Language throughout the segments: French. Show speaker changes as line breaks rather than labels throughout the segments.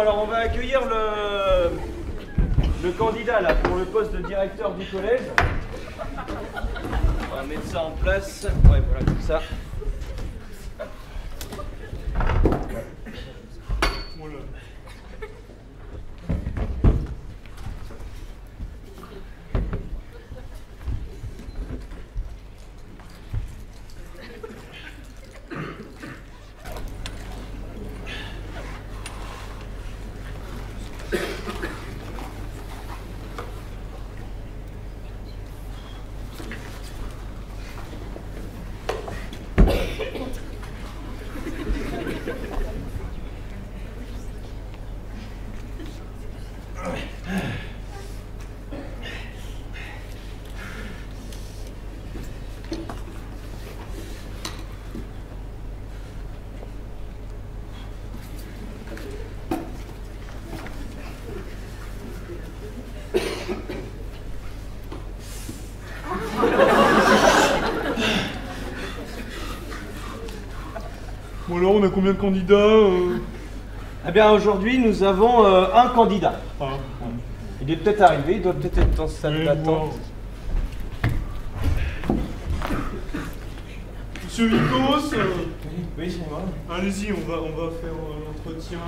alors on va accueillir le candidat là pour le poste de directeur du collège. On va mettre ça en place. Ouais, voilà, comme ça.
Bon alors, on a combien de candidats
Eh bien, aujourd'hui, nous avons un candidat.
Ah,
Il est peut-être arrivé, il doit peut-être être dans sa salle d'attente.
Monsieur Vicos,
Oui, c'est moi.
allez-y, on va faire l'entretien.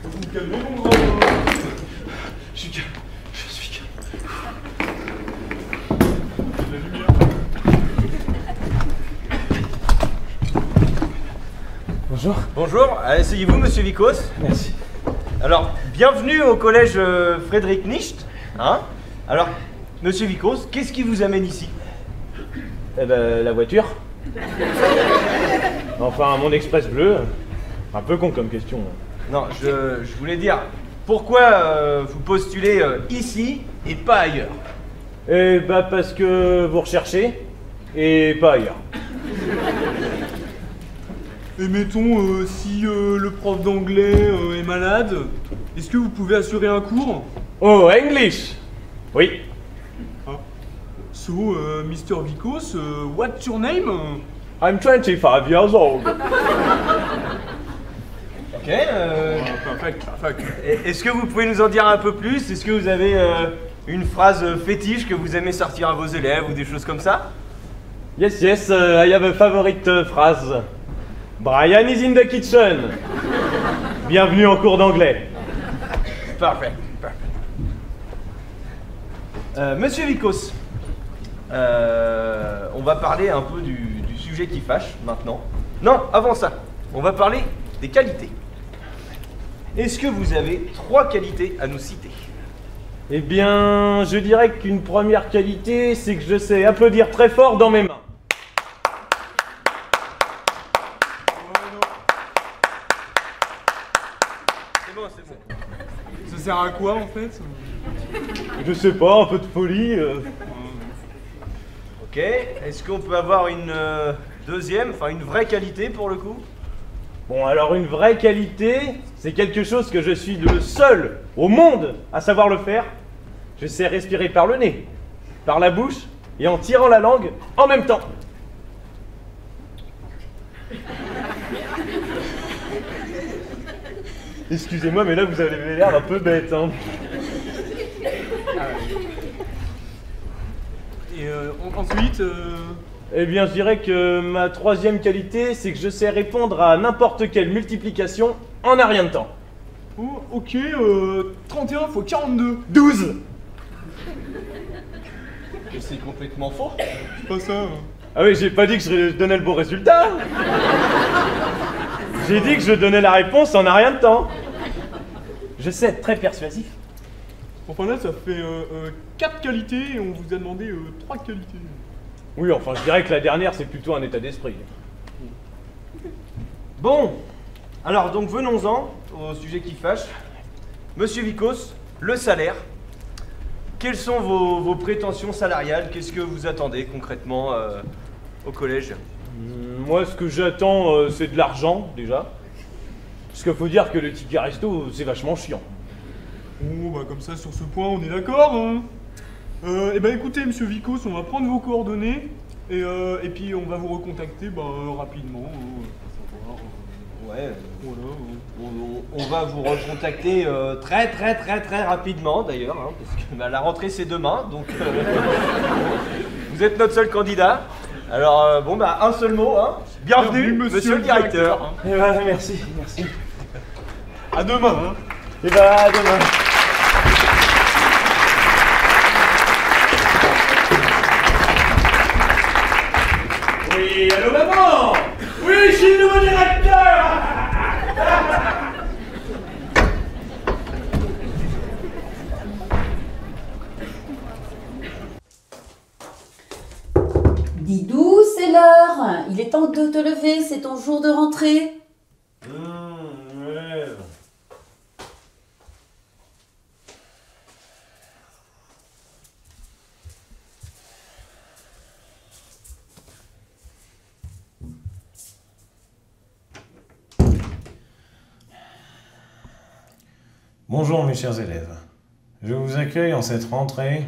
Vous vous calmez, mon grand.
Je suis calme.
La lumière.
Bonjour.
Bonjour, asseyez-vous, monsieur Vicos.
Merci.
Alors, bienvenue au collège Frédéric Nietzsche. Hein? Alors, monsieur Vicos, qu'est-ce qui vous amène ici?
Eh ben, la voiture. Enfin, mon express bleu. Un peu con comme question.
Non, je voulais dire, pourquoi vous postulez ici et pas ailleurs?
Eh bah parce que vous recherchez et pas ailleurs.
Et mettons, si le prof d'anglais est malade, est-ce que vous pouvez assurer un cours?
Oh, English. Oui.
Ah. So, Mr. Vicos, what's your name?
I'm 25 years old.
Ok.
Perfect.
Est-ce que vous pouvez nous en dire un peu plus? Est-ce que vous avez une phrase fétiche que vous aimez sortir à vos élèves ou des choses comme ça?
Yes, I have a favorite phrase. Brian is in the kitchen. Bienvenue en cours d'anglais.
Parfait. Monsieur Vicos, on va parler un peu du sujet qui fâche maintenant. Non, avant ça, on va parler des qualités. Est-ce que vous avez 3 qualités à nous citer?
Eh bien, je dirais qu'une première qualité, c'est que je sais applaudir très fort dans mes mains.
C'est bon.
Ça sert à quoi en fait?
Je sais pas, un peu de folie.
Ok, est-ce qu'on peut avoir une deuxième, enfin une vraie qualité pour le coup?
Bon, alors une vraie qualité, c'est quelque chose que je suis le seul au monde à savoir le faire. Je sais respirer par le nez, par la bouche et en tirant la langue en même temps. Excusez-moi, mais là vous avez l'air un peu bête, hein.
Et ensuite,
Eh bien, je dirais que ma troisième qualité, c'est que je sais répondre à n'importe quelle multiplication en un rien de temps.
oh, ok, 31 x 42.
12.
Et c'est complètement faux.
C'est pas ça. Hein.
Ah oui, j'ai pas dit que je donnais le bon résultat. J'ai dit que je donnais la réponse en un rien de temps. Je sais être très persuasif.
Enfin là, ça fait 4 qualités et on vous a demandé 3 qualités.
Oui, enfin, je dirais que la dernière, c'est plutôt un état d'esprit.
Bon, alors donc venons-en au sujet qui fâche. Monsieur Vicos, le salaire. Quelles sont vos prétentions salariales? Qu'est-ce que vous attendez concrètement au collège?
Moi, ce que j'attends, c'est de l'argent, déjà. Parce qu'il faut dire que le ticket resto, c'est vachement chiant.
Bon, bah comme ça, sur ce point, on est d'accord, hein. Eh ben écoutez, monsieur Vicos, on va prendre vos coordonnées Et puis on va vous recontacter rapidement.
Ouais,
Voilà.
on va vous recontacter très rapidement d'ailleurs, hein, parce que la rentrée c'est demain, donc vous êtes notre seul candidat. Alors un seul mot, hein. Bienvenue, monsieur le directeur.
Hein.
Et voilà, merci.
À demain. Hein.
Et à demain. Oui, allô maman. Oui, je suis le nouveau directeur.
Didou, c'est l'heure. Il est temps de te lever, c'est ton jour de rentrée.
Ouais.
Bonjour mes chers élèves, je vous accueille en cette rentrée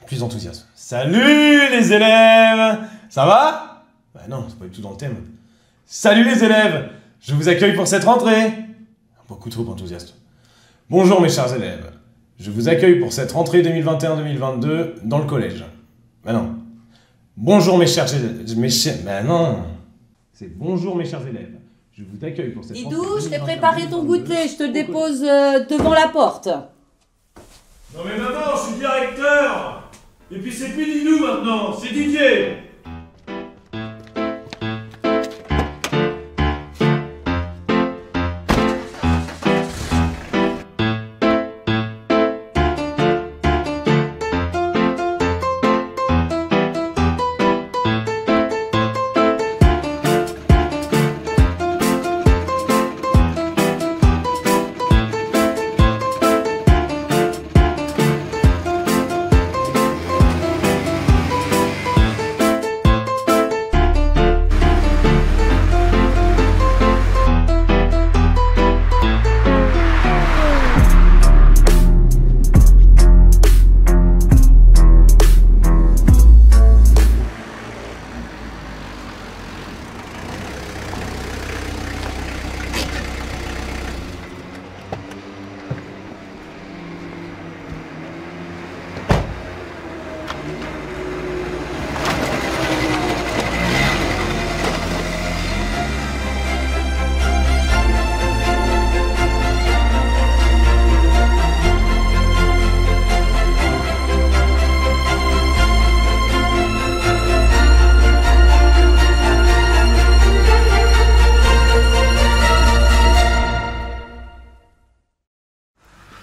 plus enthousiaste. Salut les élèves. Ça va? Bah non, c'est pas du tout dans le thème. Salut les élèves, je vous accueille pour cette rentrée. Beaucoup trop enthousiaste. Bonjour mes chers élèves, je vous accueille pour cette rentrée 2021-2022 dans le collège. Bah non. Bonjour mes chers élèves, bah non. C'est bonjour mes chers élèves. Je vous accueille pour cette
Didou, je t'ai préparé ton goûter, je te le dépose devant la porte.
Non mais maman, je suis directeur. Et puis c'est plus Didou maintenant, c'est Didier.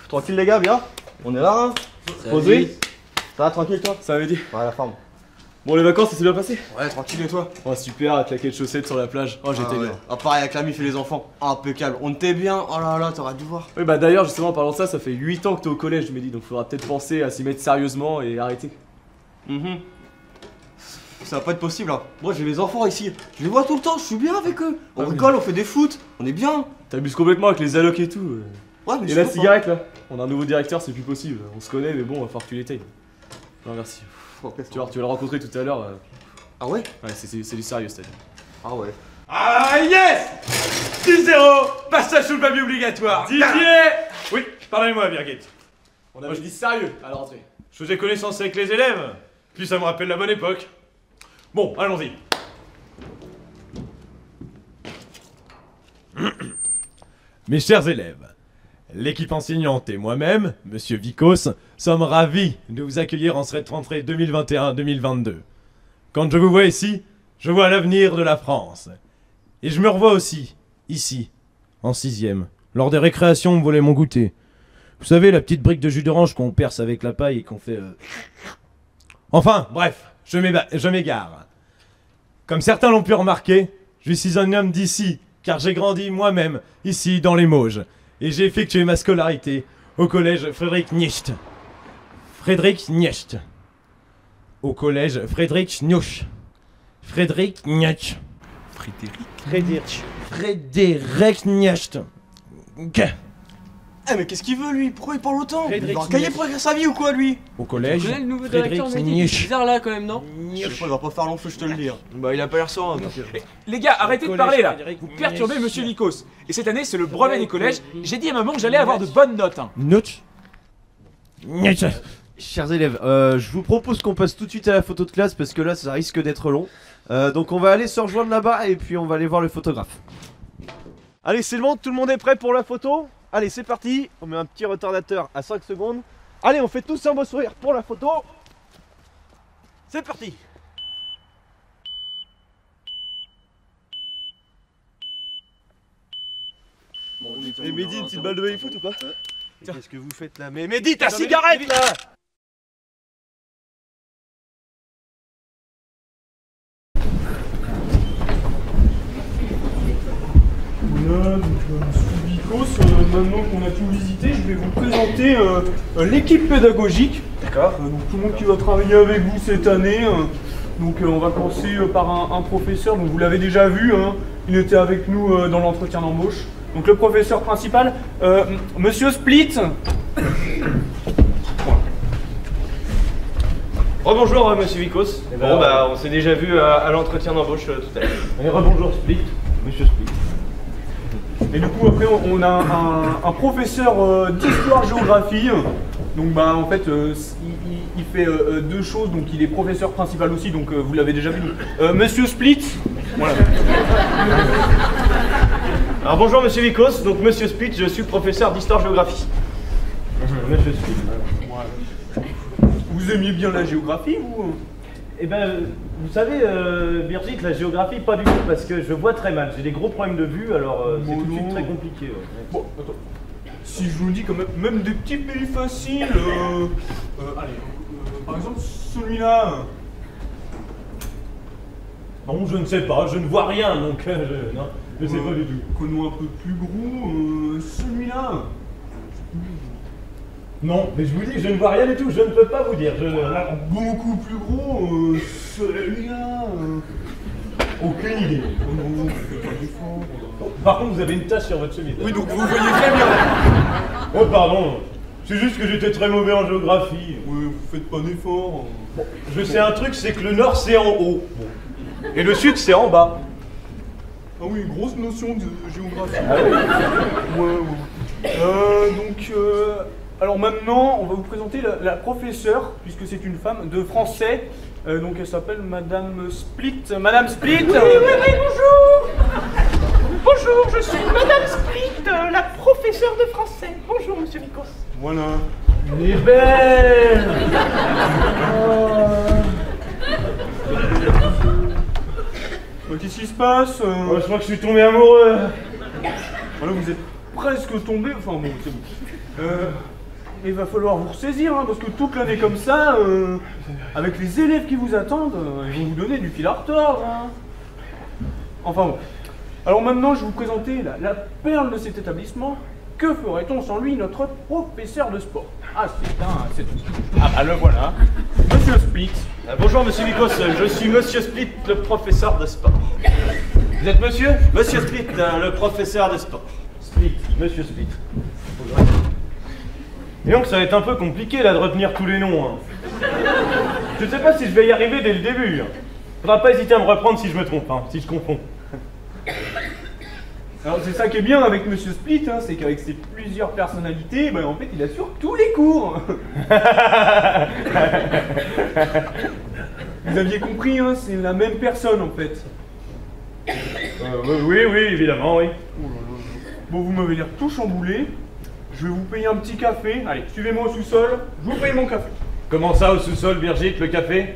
Tranquille les gars, bien. On est là, hein. Posé. Ça va, tranquille toi?
Ça veut dire.
Ouais, la forme.
Bon, les vacances, ça s'est bien passé?
Ouais, tranquille et toi?
Oh, super, claquer de chaussettes sur la plage. Oh, j'étais bien.
Ah, pareil avec la mif et les enfants. Impeccable. On était bien. Oh là là, t'aurais dû voir.
Oui, bah d'ailleurs, justement, en parlant de ça, ça fait 8 ans que t'es au collège, je me dis, donc faudra peut-être penser à s'y mettre sérieusement et arrêter.
Ça va pas être possible, hein. Moi, j'ai les enfants ici. Je les vois tout le temps, je suis bien avec eux. On
Ah oui.
rigole, on fait des foot. On est bien.
T'abuses complètement avec les allocs et tout.
Ouais, mais
Et la cigarette là? On a un nouveau directeur, c'est plus possible. On se connaît, mais bon, va falloir que tu l'éteignes. Non, merci. Tu vois, tu vas le rencontrer tout à l'heure.
Ah ouais?
Ouais, c'est du sérieux, c'est-à-dire.
Ah ouais.
Ah yes 10-0. Passage sous le papier obligatoire. Didier. Oui, pardonnez-moi Birgit.
On avait dit sérieux à la rentrée.
Je faisais connaissance avec les élèves, puis ça me rappelle la bonne époque. Bon, allons-y.
Mes chers élèves, l'équipe enseignante et moi-même, Monsieur Vicos, sommes ravis de vous accueillir en cette rentrée 2021-2022. Quand je vous vois ici, je vois l'avenir de la France. Et je me revois aussi, ici, en 6ème, lors des récréations, me voler mon goûter. Vous savez, la petite brique de jus d'orange qu'on perce avec la paille et qu'on fait... Enfin, bref, je m'égare. Comme certains l'ont pu remarquer, je suis un homme d'ici, car j'ai grandi moi-même, ici, dans les Mauges. Et j'ai effectué ma scolarité au collège Friedrich Nietzsche. Friedrich Nietzsche. Au collège Friedrich Nietzsche. Friedrich Nietzsche. Friedrich Nietzsche. Ok.
Eh mais qu'est-ce qu'il veut lui? Pourquoi il parle autant? Il
Frédéric
va un cahier pour écrire sa vie ou quoi lui?
Au
Tu
collège,
connais le nouveau
Frédéric
directeur médical?
Niche.
C'est bizarre là quand même, non?
Je sais pas, il va pas faire long feu, je te le dis.
Bah, il a pas l'air serein.
Les gars, arrêtez de
Collège
parler là.
Frédéric
Vous perturbez
Niche.
Monsieur Vikos. Et cette année, c'est le brevet des collèges. J'ai dit à maman que j'allais avoir de bonnes notes. Hein.
Notch. Niche.
Chers élèves, je vous propose qu'on passe tout de suite à la photo de classe parce que là ça risque d'être long. Donc on va aller se rejoindre là-bas et puis on va aller voir le photographe. Allez, c'est le monde, tout le monde est prêt pour la photo? Allez, c'est parti. On met un petit retardateur à 5 secondes. Allez, on fait tous un beau sourire pour la photo. C'est parti. Et Mehdi, une petite balle de baby-foot ou pas? Qu'est-ce que vous faites là? Mais Mehdi, ta cigarette là!
Voilà, donc Monsieur Vikos, maintenant qu'on a tout visité, je vais vous présenter l'équipe pédagogique.
D'accord.
Donc tout le monde qui va travailler avec vous cette année. Donc on va commencer par un professeur, donc vous l'avez déjà vu, hein, il était avec nous dans l'entretien d'embauche. Donc le professeur principal, Monsieur Split.
Rebonjour Monsieur Vikos.
Eh ben,
Bon bah on s'est déjà vu à l'entretien d'embauche tout à l'heure.
Et rebonjour Split, Monsieur Split.
Et du coup après on a un professeur d'histoire-géographie. Donc bah en fait il fait deux choses, donc il est professeur principal aussi, donc vous l'avez déjà vu. Monsieur Split. Voilà.
Alors bonjour Monsieur Vikos, donc Monsieur Split, je suis professeur d'histoire-géographie.
Monsieur Split.
Vous aimiez bien la géographie vous?
Eh ben, vous savez, Birgit, la géographie, pas du tout, parce que je vois très mal. J'ai des gros problèmes de vue, alors c'est tout de suite très compliqué. Ouais.
Bon, attends. Si je vous dis quand même des petits pays faciles, allez, par exemple celui-là.
Non, je ne sais pas, je ne vois rien, donc non, je sais pas du tout.
Connais un peu plus gros, celui-là.
Non, mais je vous dis, je ne vois rien du tout, je ne peux pas vous dire.
Alors, beaucoup plus gros, celui-là.
Aucune idée.
Oh non, faites pas d'effort.
Par contre, vous avez une tache sur votre chemise.
Oui, donc vous voyez très bien.
Oh, pardon, c'est juste que j'étais très mauvais en géographie.
Oui, vous faites pas d'effort.
Bon, je sais un truc, c'est que le nord c'est en haut. Bon. Et le sud c'est en bas.
Ah oui, grosse notion de géographie.
Ah oui.
Ouais. Donc, alors maintenant, on va vous présenter la professeure, puisque c'est une femme de français. Donc elle s'appelle Madame Split. Madame Split.
Oui, bonjour. Bonjour, je suis Madame Split, la professeure de français. Bonjour, Monsieur Vikos.
Voilà.
Elle est belle.
Qu'est-ce qui se passe
Je crois que je suis tombé amoureux.
Voilà, vous êtes presque tombé. Enfin bon, c'est bon. Il va falloir vous ressaisir, hein, parce que toute l'année comme ça, avec les élèves qui vous attendent, ils vont vous donner du fil à retordre. Hein. Enfin bon. Alors maintenant, je vais vous présenter la perle de cet établissement. Que ferait-on sans lui, notre professeur de sport? Ah, c'est tout. Ah bah le voilà. Monsieur Split.
Bonjour Monsieur Vikos, je suis Monsieur Split, le professeur de sport.
Vous êtes monsieur?
Monsieur Split, le professeur de sport.
Split, Monsieur Split. Et donc ça va être un peu compliqué là de retenir tous les noms. Hein. Je sais pas si je vais y arriver dès le début. Hein. Faudra pas hésiter à me reprendre si je me trompe, hein, si je confonds.
Alors c'est ça qui est bien avec Monsieur Split, hein, c'est qu'avec ses plusieurs personnalités, ben, en fait il assure tous les cours. Vous aviez compris, hein, c'est la même personne en fait.
Oui, évidemment, oui.
Bon, vous m'avez l'air tout chamboulé. Je vais vous payer un petit café. Allez, suivez-moi au sous-sol, je vous paye mon café.
Comment ça au sous-sol, Birgit, le café?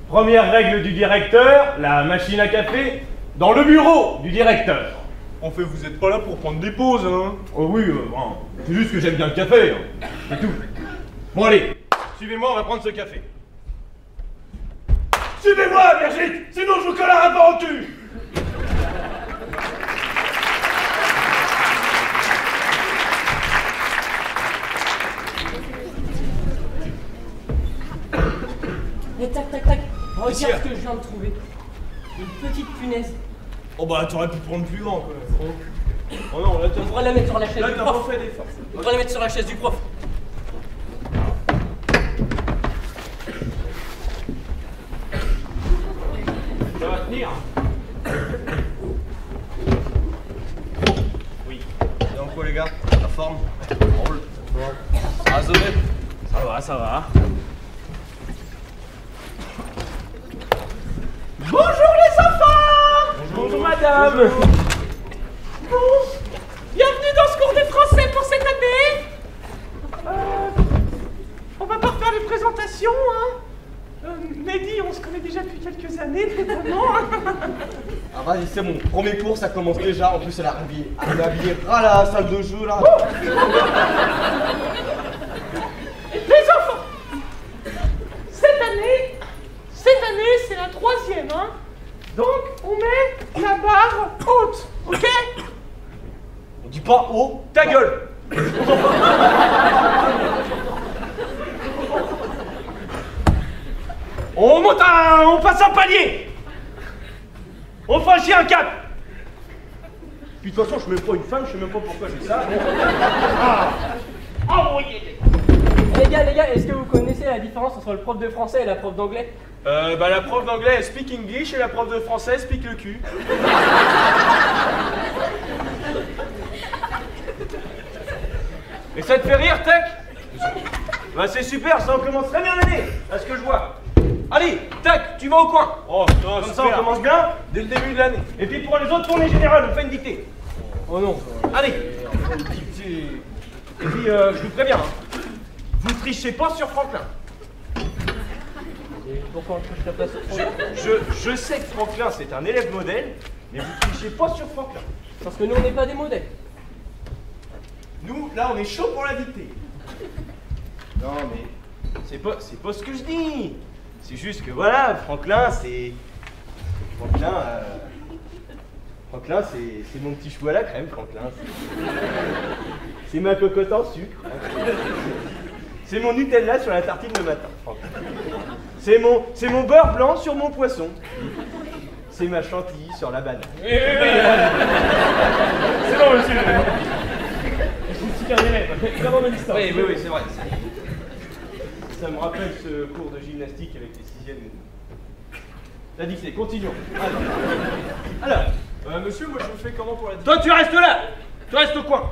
Première règle du directeur, la machine à café dans le bureau du directeur.
En fait, vous n'êtes pas là pour prendre des pauses, hein.
Oh oui, bon, c'est juste que j'aime bien le café, hein. C'est tout. Bon allez, suivez-moi, on va prendre ce café. Suivez-moi, Birgit, sinon je vous colle un rapport au cul.
Et tac, tac, tac. Regarde ce que je viens de trouver. Une petite punaise.
Oh bah t'aurais pu prendre plus grand quand même. Oh non, là,
On pourrait la mettre sur la chaise
là,
du
t'as pas
prof.
fait d'effort.
On pourrait la mettre sur la chaise du prof.
Ça va tenir.
Et en quoi les gars? La forme? Roule. Ah, Zoé.
Ça va, ça va.
Bonjour les enfants!
Bonjour madame.
Bon, bienvenue dans ce cours de français pour cette année. On va pas refaire les présentations, hein. Mehdi, on se connaît déjà depuis quelques années, notamment.
Ah vas-y, c'est mon premier cours, ça commence déjà. En plus, elle est habillée ras la salle de jeu là.
Les enfants, cette année, c'est la 3e, hein. Donc, on met la barre haute, ok?
On dit pas haut.
Ta gueule. On monte on passe un palier. On franchit un cap. Puis de toute façon, je suis même pas une femme, je sais même pas pourquoi j'ai ça.
Les gars, est-ce que vous connaissez la différence entre le prof de français et la prof d'anglais?
Bah la prof d'anglais elle speak English et la prof de français speak le cul.
Et ça te fait rire, Tac? Bah c'est super, ça on commence très bien l'année, à ce que je vois. Allez, Tac, tu vas au coin.
Oh,
Comme ça on commence bien dès le début de l'année. Et puis pour les autres tournées générales, on fait une dictée.
Oh non.
Allez. Et puis je vous préviens, hein, vous trichez pas sur Franklin.
Et pourquoi on touche pas sur Franklin?
Je sais que Franklin c'est un élève modèle, mais vous trichez pas sur Franklin.
Parce que nous on n'est pas des modèles.
Nous, là, on est chaud pour la dictée. Non, mais c'est pas ce que je dis. C'est juste que voilà, Franklin, c'est mon petit chou à la crème, Franklin. C'est ma cocotte en sucre. C'est mon Nutella sur la tartine le matin, Franklin. C'est mon beurre blanc sur mon poisson. C'est ma chantilly sur la banane.
Oui. C'est bon monsieur. Je suis qu'un élève. Comment me distance?
Oui, c'est vrai. Ça me rappelle ce cours de gymnastique avec les 6e. La dictée, continuons. Alors,
Monsieur, moi je vous fais comment pour la
toi tu restes là. Tu restes au coin.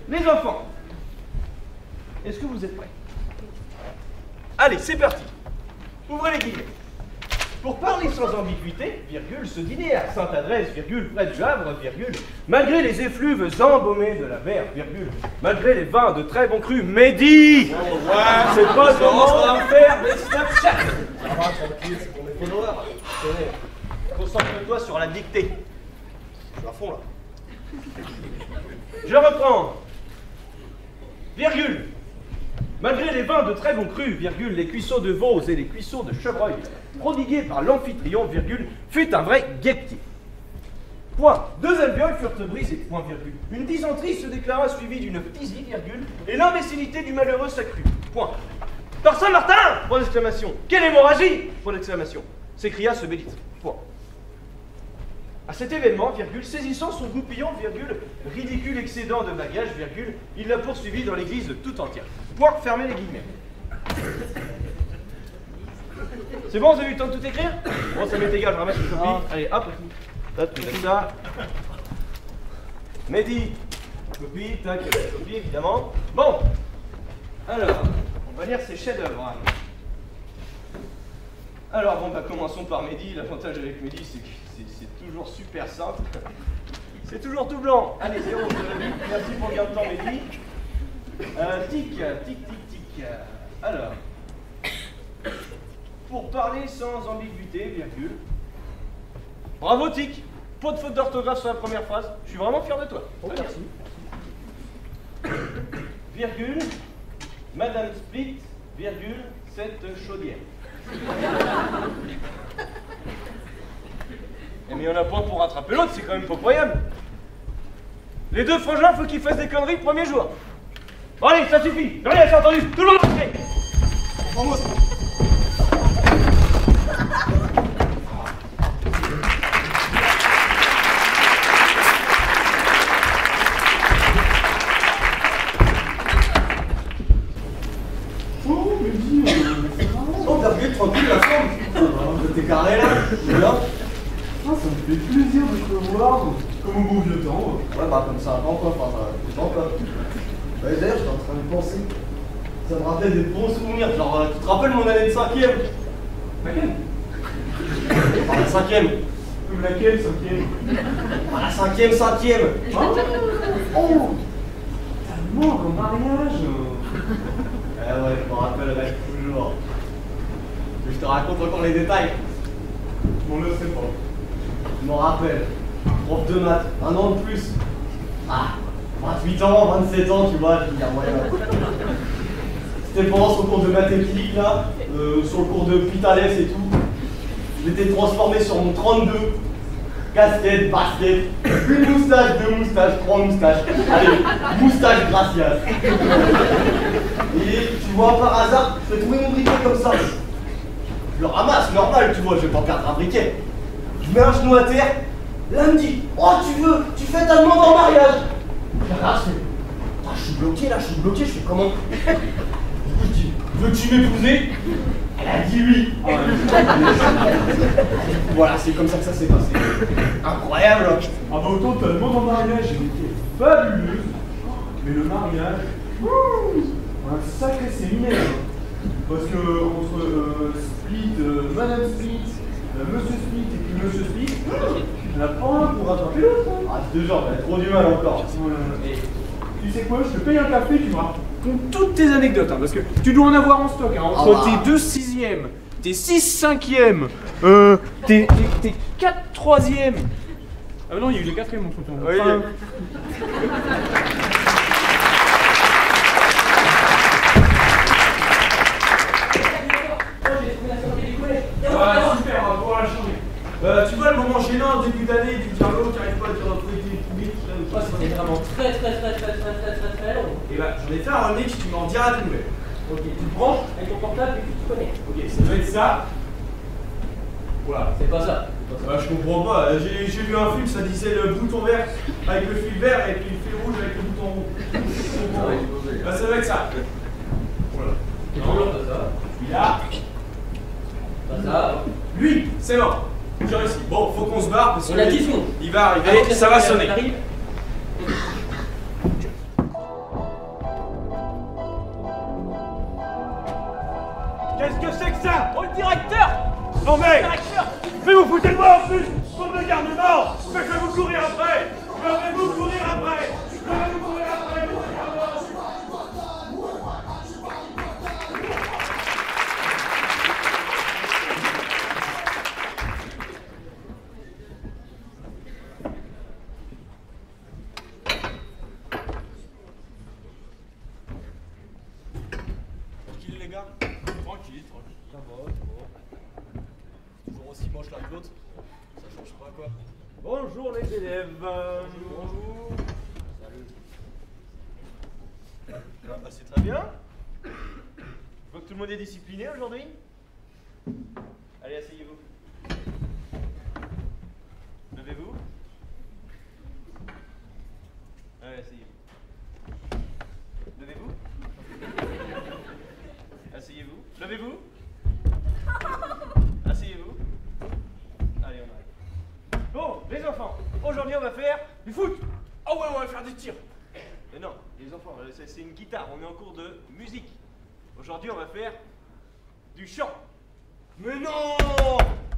Les enfants, est-ce que vous êtes prêts? Allez, c'est parti. Ouvrez les guillemets. Pour parler sans ambiguïté, virgule, ce dîner à Sainte-Adresse, virgule, près du Havre, virgule, malgré les effluves embaumés de la mer, virgule, malgré les vins de très bon cru, Mehdi, c'est pas le moment de faire des Snapchat.
Ça va, tranquille, c'est pour mes followers.
Concentre-toi sur la dictée.
Je suis à fond là.
Je reprends. Virgule. Malgré les vins de très bon cru, virgule, les cuissots de veau et les cuissots de chevreuil, prodigués par l'amphitryon, virgule, fut un vrai guêpier. Point. 2 alvéoles furent brisés, point, virgule. Une dysenterie se déclara suivie d'une phtisie, virgule, et l'imbécilité du malheureux s'accrut. Point. Par Saint-Martin! Point d'exclamation. Quelle hémorragie! Point d'exclamation. S'écria ce bélite. Point. À cet événement, virgule, saisissant son goupillon, virgule, ridicule excédent de bagages, virgule, il l'a poursuivi dans l'église tout entière. Point, fermez les guillemets. C'est bon, vous avez eu le temps de tout écrire? Bon, ça m'est égal, je ramasse une copie. Allez, hop, hop, tu mets ça. Mehdi, copie, tac, copie, évidemment. Bon, alors, on va lire ces chefs-d'œuvre. Alors, bon, bah, commençons par Mehdi. L'avantage avec Mehdi, c'est que c'est toujours super simple. C'est toujours tout blanc. Allez, 0, merci pour le gain de temps, Mehdi. Tic, tic, tic, tic. Alors, pour parler sans ambiguïté, virgule. Bravo, Tic. Pas de faute d'orthographe sur la première phrase. Je suis vraiment fier de toi.
Oh, merci.
Virgule. Madame Split, virgule, cette chaudière. Mais il y en a pas pour rattraper l'autre, c'est quand même pas croyable. Les deux frangins, faut qu'ils fassent des conneries le premier jour. Bon, allez, ça suffit. Rien, c'est entendu. Tout le monde rentrez.
T'es carré là? C'est bien?
Ah, ça me fait plaisir de te revoir, comme au bon vieux temps.
Ouais, bah comme ça avant quoi, enfin, c'est pas quoi. Ouais, d'ailleurs, j'étais en train de penser. Ça me rappelle des bons souvenirs. Genre, tu te rappelles mon année de 5ème?
Laquelle?
Enfin, la 5ème.
Laquelle, 5ème?
Ah, la 5ème.
Oh! Tellement comme mariage!
Eh ouais, je me rappellerai toujours. Mais je te raconte encore les détails.
On ne le sait pas.
Je m'en rappelle. Prof de maths, 1 an de plus. Ah, 28 ans, 27 ans, tu vois, il y a moyen. C'était pendant son cours de mathématiques, là, sur le cours de Pitales et tout. Je m'étais transformé sur mon 32. Casquette, basket, une moustache, 2 moustaches, 3 moustaches. Allez, moustache gracias. Et tu vois, par hasard, je fais trouver mon briquet comme ça. Je le ramasse, normal, tu vois, je vais pas perdre un briquet. Je mets un genou à terre. Là, elle me dit, oh, tu fais ta demande en mariage. Je regarde, je fais, ah, je suis bloqué, je fais comment? Du coup, je dis, veux-tu m'épouser? Elle a dit oui. Voilà, c'est comme ça que ça s'est passé. Incroyable.
Ah bah autant ta demande en mariage, elle était fabuleuse. Mais le mariage, un sacré séminaire. Parce que entre Madame Split, Monsieur Split et puis Monsieur Split, il n'y en a pas un pour rattraper l'autre.
Ah, je te jure, t'as trop du mal encore.
Et tu sais quoi, je te paye un café, tu me racontes toutes tes anecdotes, hein, parce que tu dois en avoir en stock, hein, entre tes 2 6e, tes 6 5e, tes 4 3e. Ah non, il y a eu les 4e mon truc.
Oui,
enfin, ah, super, on va pouvoir la changer. Tu vois le moment gênant au début d'année du dialogue qui n'arrive pas à te retrouver des publics.
C'était vraiment très long.
Et bah, j'en ai fait un remix, tu m'en diras des nouvelles. Ok, tu le branches
Avec ton portable, et que tu connais.
Ok, ça doit être ça. Voilà.
C'est pas ça.
Bah, je comprends pas. J'ai vu un film, ça disait le bouton vert avec le fil vert et puis le fil rouge avec le bouton rouge. Bah, ça doit être ça. Voilà.
Non, pas ça.
Celui-là.
Pas ça.
Lui, c'est bon. J'ai réussi. Bon, faut qu'on se barre parce
On a 10
que
secondes.
il va arriver, ça va sonner.
Qu'est-ce que c'est que ça?
Oh, le directeur!
Non mais
Directeur!
Mais vous foutez de moi en plus! Pour me garder mort! Mais je vais vous courir après! Je vais vous courir après! Je vais vous courir après!
Tranquille les gars. Tranquille. Ça va. Toujours aussi moche l'un que l'autre. Ça change pas quoi.
Bonjour les élèves!
Bonjour. Salut.
Bah, c'est très bien. Je vois que tout le monde est discipliné aujourd'hui. Allez, asseyez-vous. Levez-vous. Allez, asseyez-vous. Levez-vous. Asseyez-vous. Levez-vous. Asseyez-vous. Allez, on arrête. Bon, les enfants, aujourd'hui on va faire du foot.
Oh ouais, on va faire des tirs!
Mais non, les enfants, c'est une guitare, on est en cours de musique. Aujourd'hui, on va faire du chant.
Mais non!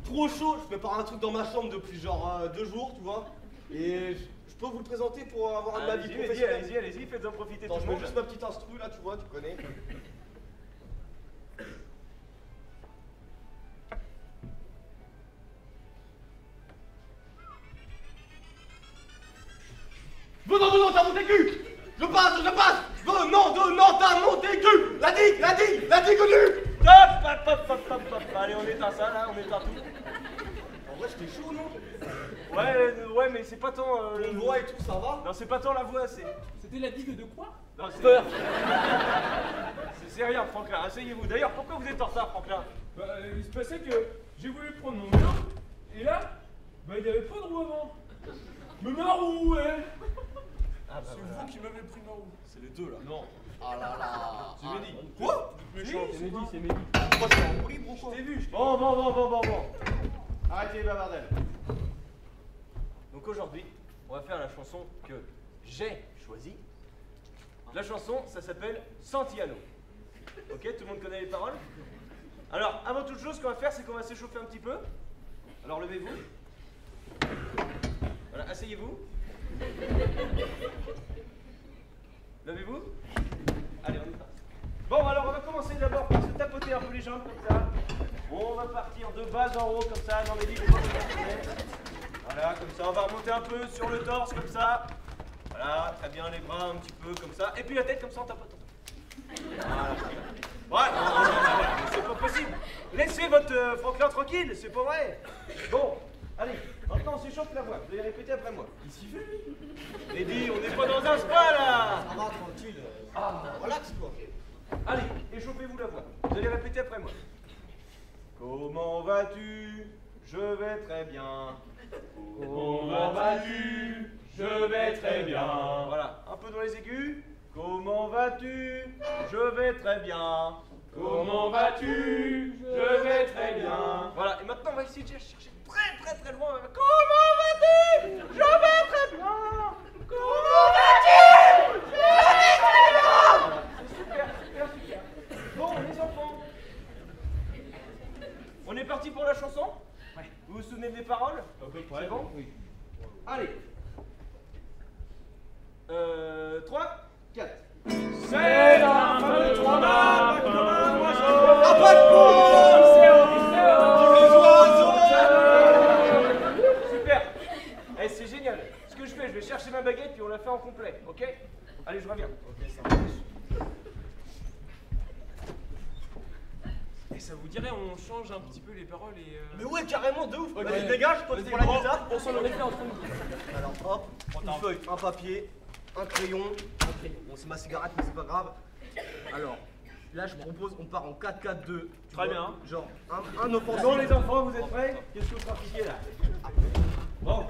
Trop chaud, je prépare un truc dans ma chambre depuis genre 2 jours, tu vois. Et je peux vous le présenter pour avoir un avis professionnel.
Allez-y, faites-en profiter
Attends,
tout
je
le
mets
monde.
juste ma petite instru là, tu vois, tu connais. Venant, t'as monté cul! Je passe! Venant, t'as monté cul! La digue connue!
Hop. Allez, on éteint ça là, on éteint tout.
En vrai, j'étais chaud, non?
Ouais, mais c'est pas tant.
Une voix et tout, ça va?
Non, c'est pas tant la voix, c'est.
C'était la digue de quoi?
Non, c'est.
Peur.
C'est rien, Franklin, asseyez-vous. D'ailleurs, pourquoi vous êtes en retard, Franklin?
Bah, il se passait que j'ai voulu prendre mon vélo, et là, bah, il n'y avait pas de roue avant. Mais ma roue, ouais.
Ah, bah,
C'est vous qui m'avez pris ma roue. C'est les deux là.
Non.
Ah là là.
C'est Mehdi.
Quoi?
méchant, c'est Mehdi, c'est Mehdi.
Moi, je suis en libre ou quoi?
Je t'ai vu,
Bon. Arrêtez les bavardages. Donc aujourd'hui, on va faire la chanson que j'ai choisie. La chanson, ça s'appelle Santiano. Ok, tout le monde connaît les paroles? Alors, avant toute chose, ce qu'on va faire, c'est qu'on va s'échauffer un petit peu. Alors, levez-vous. Voilà, asseyez-vous. Levez-vous. Allez, on y va. Bon, alors on va commencer d'abord par se tapoter un peu les jambes comme ça. On va partir de bas en haut comme ça. Non mais dis, voilà, comme ça. On va remonter un peu sur le torse comme ça. Voilà, très bien, les bras un petit peu comme ça. Et puis la tête comme ça, on tapote. Voilà. C'est pas possible. Laissez votre Franklin tranquille, c'est pas vrai. Bon, allez, maintenant on s'échauffe la voix. Vous allez répéter après moi. Il s'y fait, lui. Lady, on n'est pas dans un spa là.
Ça va, tranquille. Relax, quoi.
Allez, échauffez-vous la voix. Vous allez répéter après moi. Comment vas-tu? Je vais très bien.
Comment vas-tu? Je vais très bien.
Voilà, un peu dans les aigus. Comment vas-tu? Je vais très bien.
Comment vas-tu? Je vais très bien.
Voilà, et maintenant on va essayer de chercher très loin. Comment vas-tu? Je vais très bien. Comment vas-tu? Je vais très bien. C'est super. Bon, les enfants, on est parti pour la chanson? Ouais. Vous vous souvenez des paroles? C'est bon? Oui. Allez. 3, 4.
C'est un feu trois mâts comme un oiseau.
Ah, pas de
Super. Eh, c'est génial. Ce que je fais, je vais chercher ma baguette puis on la fait en complet, ok? Allez, je reviens.
Ok, ça marche.
Et ça vous dirait, on change un petit peu les paroles et.
Mais ouais, carrément, de ouf.
Ok.
Vas-y, dégage, toi, tu prends la guitare.
On s'en en effet entre nous.
Alors, hop, une feuille, un papier, un crayon. Bon, c'est ma cigarette, mais c'est pas grave. Alors, là, je propose, on part en 4-4-2.
Très bien.
Genre, un offensif.
Bon, les enfants, vous êtes prêts? Qu'est-ce que vous pratiquez là? Bon.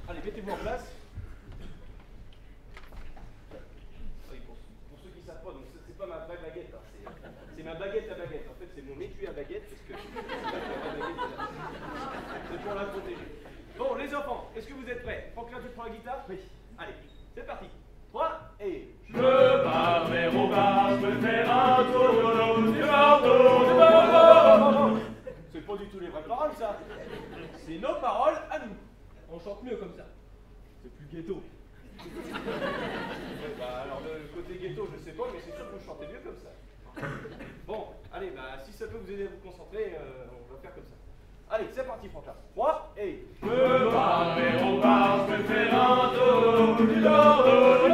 Allez, mettez-vous en place. Oui, pour ceux qui ne savent pas, donc c'est pas ma vraie baguette, hein. C'est ma baguette à baguette. En fait, c'est mon étui à baguette parce que c'est pour la protéger. Bon, les enfants, est-ce que vous êtes prêts? Franklin, tu prends la guitare? Oui. Allez, c'est parti. 3 et...
Je pars vers au bar, je veux faire un tour du bateau.
C'est pas du tout les vraies paroles, ça. C'est nos paroles à nous.
On chante mieux comme ça.
C'est plus ghetto. Ouais, bah, alors le côté ghetto, je sais pas, mais c'est sûr que vous chantez mieux comme ça. Bon, allez, bah si ça peut vous aider à vous concentrer, on va faire comme ça. Allez, c'est parti, Franklin. 3 et...
Je pars vers au bar, je veux faire un tour du bateau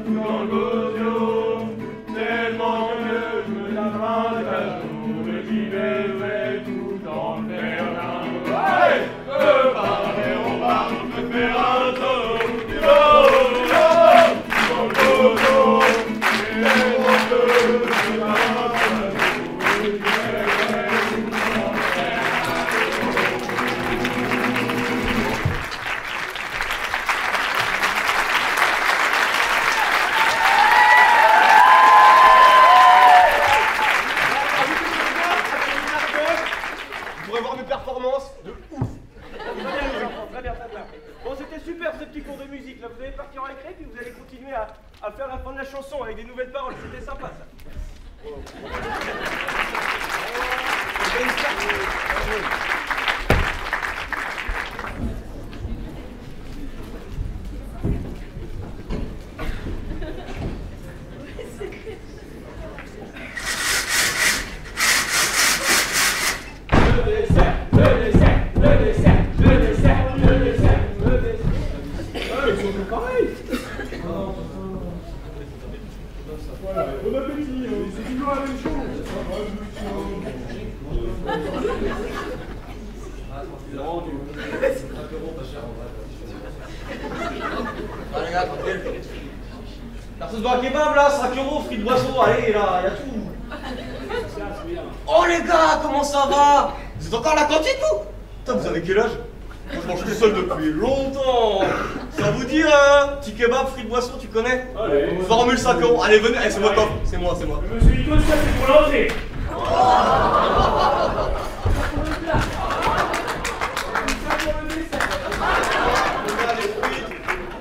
dans le gosier. Tellement que je me laverai la joue, j'y vais tout dans le Berlin. Hey! Je pars vers au bar, je veux faire un tour du bateau dans le gosier. Tellement que je me laverai la joue, j'y vais tout dans le
Bon, c'était super ce petit cours de musique. Là, vous allez partir en récré, puis vous allez continuer à faire la fin de la chanson avec des nouvelles paroles. C'était sympa, ça.
Bon appétit, c'est toujours la même chose.
Ah, les gars, tranquille. Personne veut un kebab là, 5 €, frites boisson, allez là, y'a tout. Oh les gars, comment ça va? Vous êtes encore à la cantine vous? Putain, vous avez quel âge? Moi je mange tout seul depuis longtemps. Ça vous dit petit kebab, frites boisson, tu connais?
Allez.
Formule 5 €. Allez, venez, c'est moi top, c'est moi.
Monsieur Vicos, ça c'est pour l'entrée.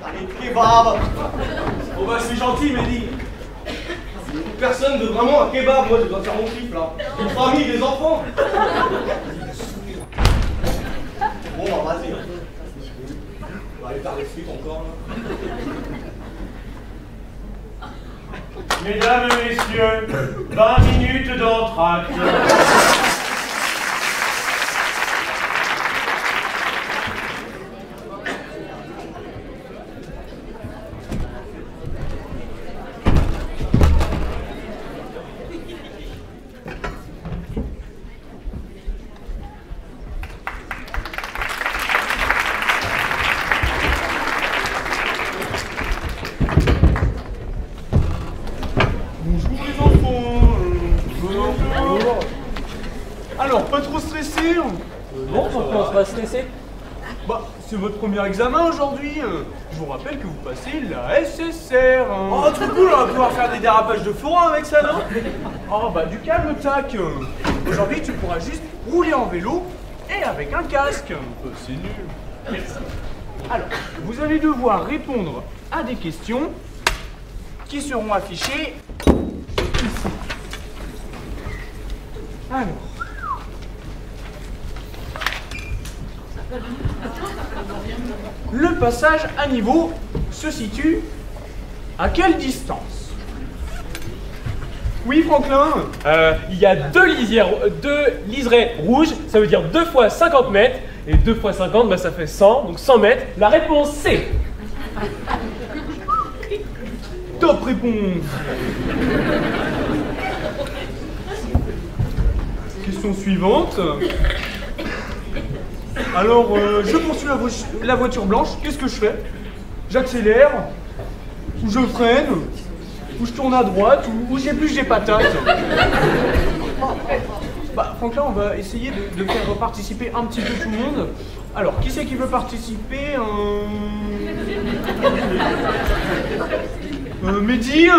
Allez, kebab.
Oh bah c'est gentil, Mehdi.
Personne veut vraiment un kebab, moi je dois faire mon kiff là. Une famille, des enfants. Bon bah vas-y. On va aller faire les frites encore là.
Mesdames et messieurs, 20 minutes d'entracte. Alors, pas trop stressé?
Bon, pourquoi on sera stressé?
Bah, c'est votre premier examen aujourd'hui. Je vous rappelle que vous passez la SSR.
Oh, trop cool, on va pouvoir faire des dérapages de forain avec ça, non?
Oh, bah, du calme, tac. Aujourd'hui, tu pourras juste rouler en vélo et avec un casque. C'est nul. Merci. Alors, vous allez devoir répondre à des questions qui seront affichées ici. Alors. Le passage à niveau se situe à quelle distance? Oui, Franklin?
Il y a deux liserés rouges, ça veut dire 2 fois 50 mètres, et 2 fois 50, bah, ça fait 100, donc 100 mètres. La réponse c'est...
Top réponse. Question suivante. Alors, je poursuis la voiture blanche, qu'est-ce que je fais? J'accélère, ou je freine, ou je tourne à droite, ou j'épluche des patates. Bah, Franklin, on va essayer de faire participer un petit peu tout le monde. Alors, qui c'est qui veut participer? Mehdi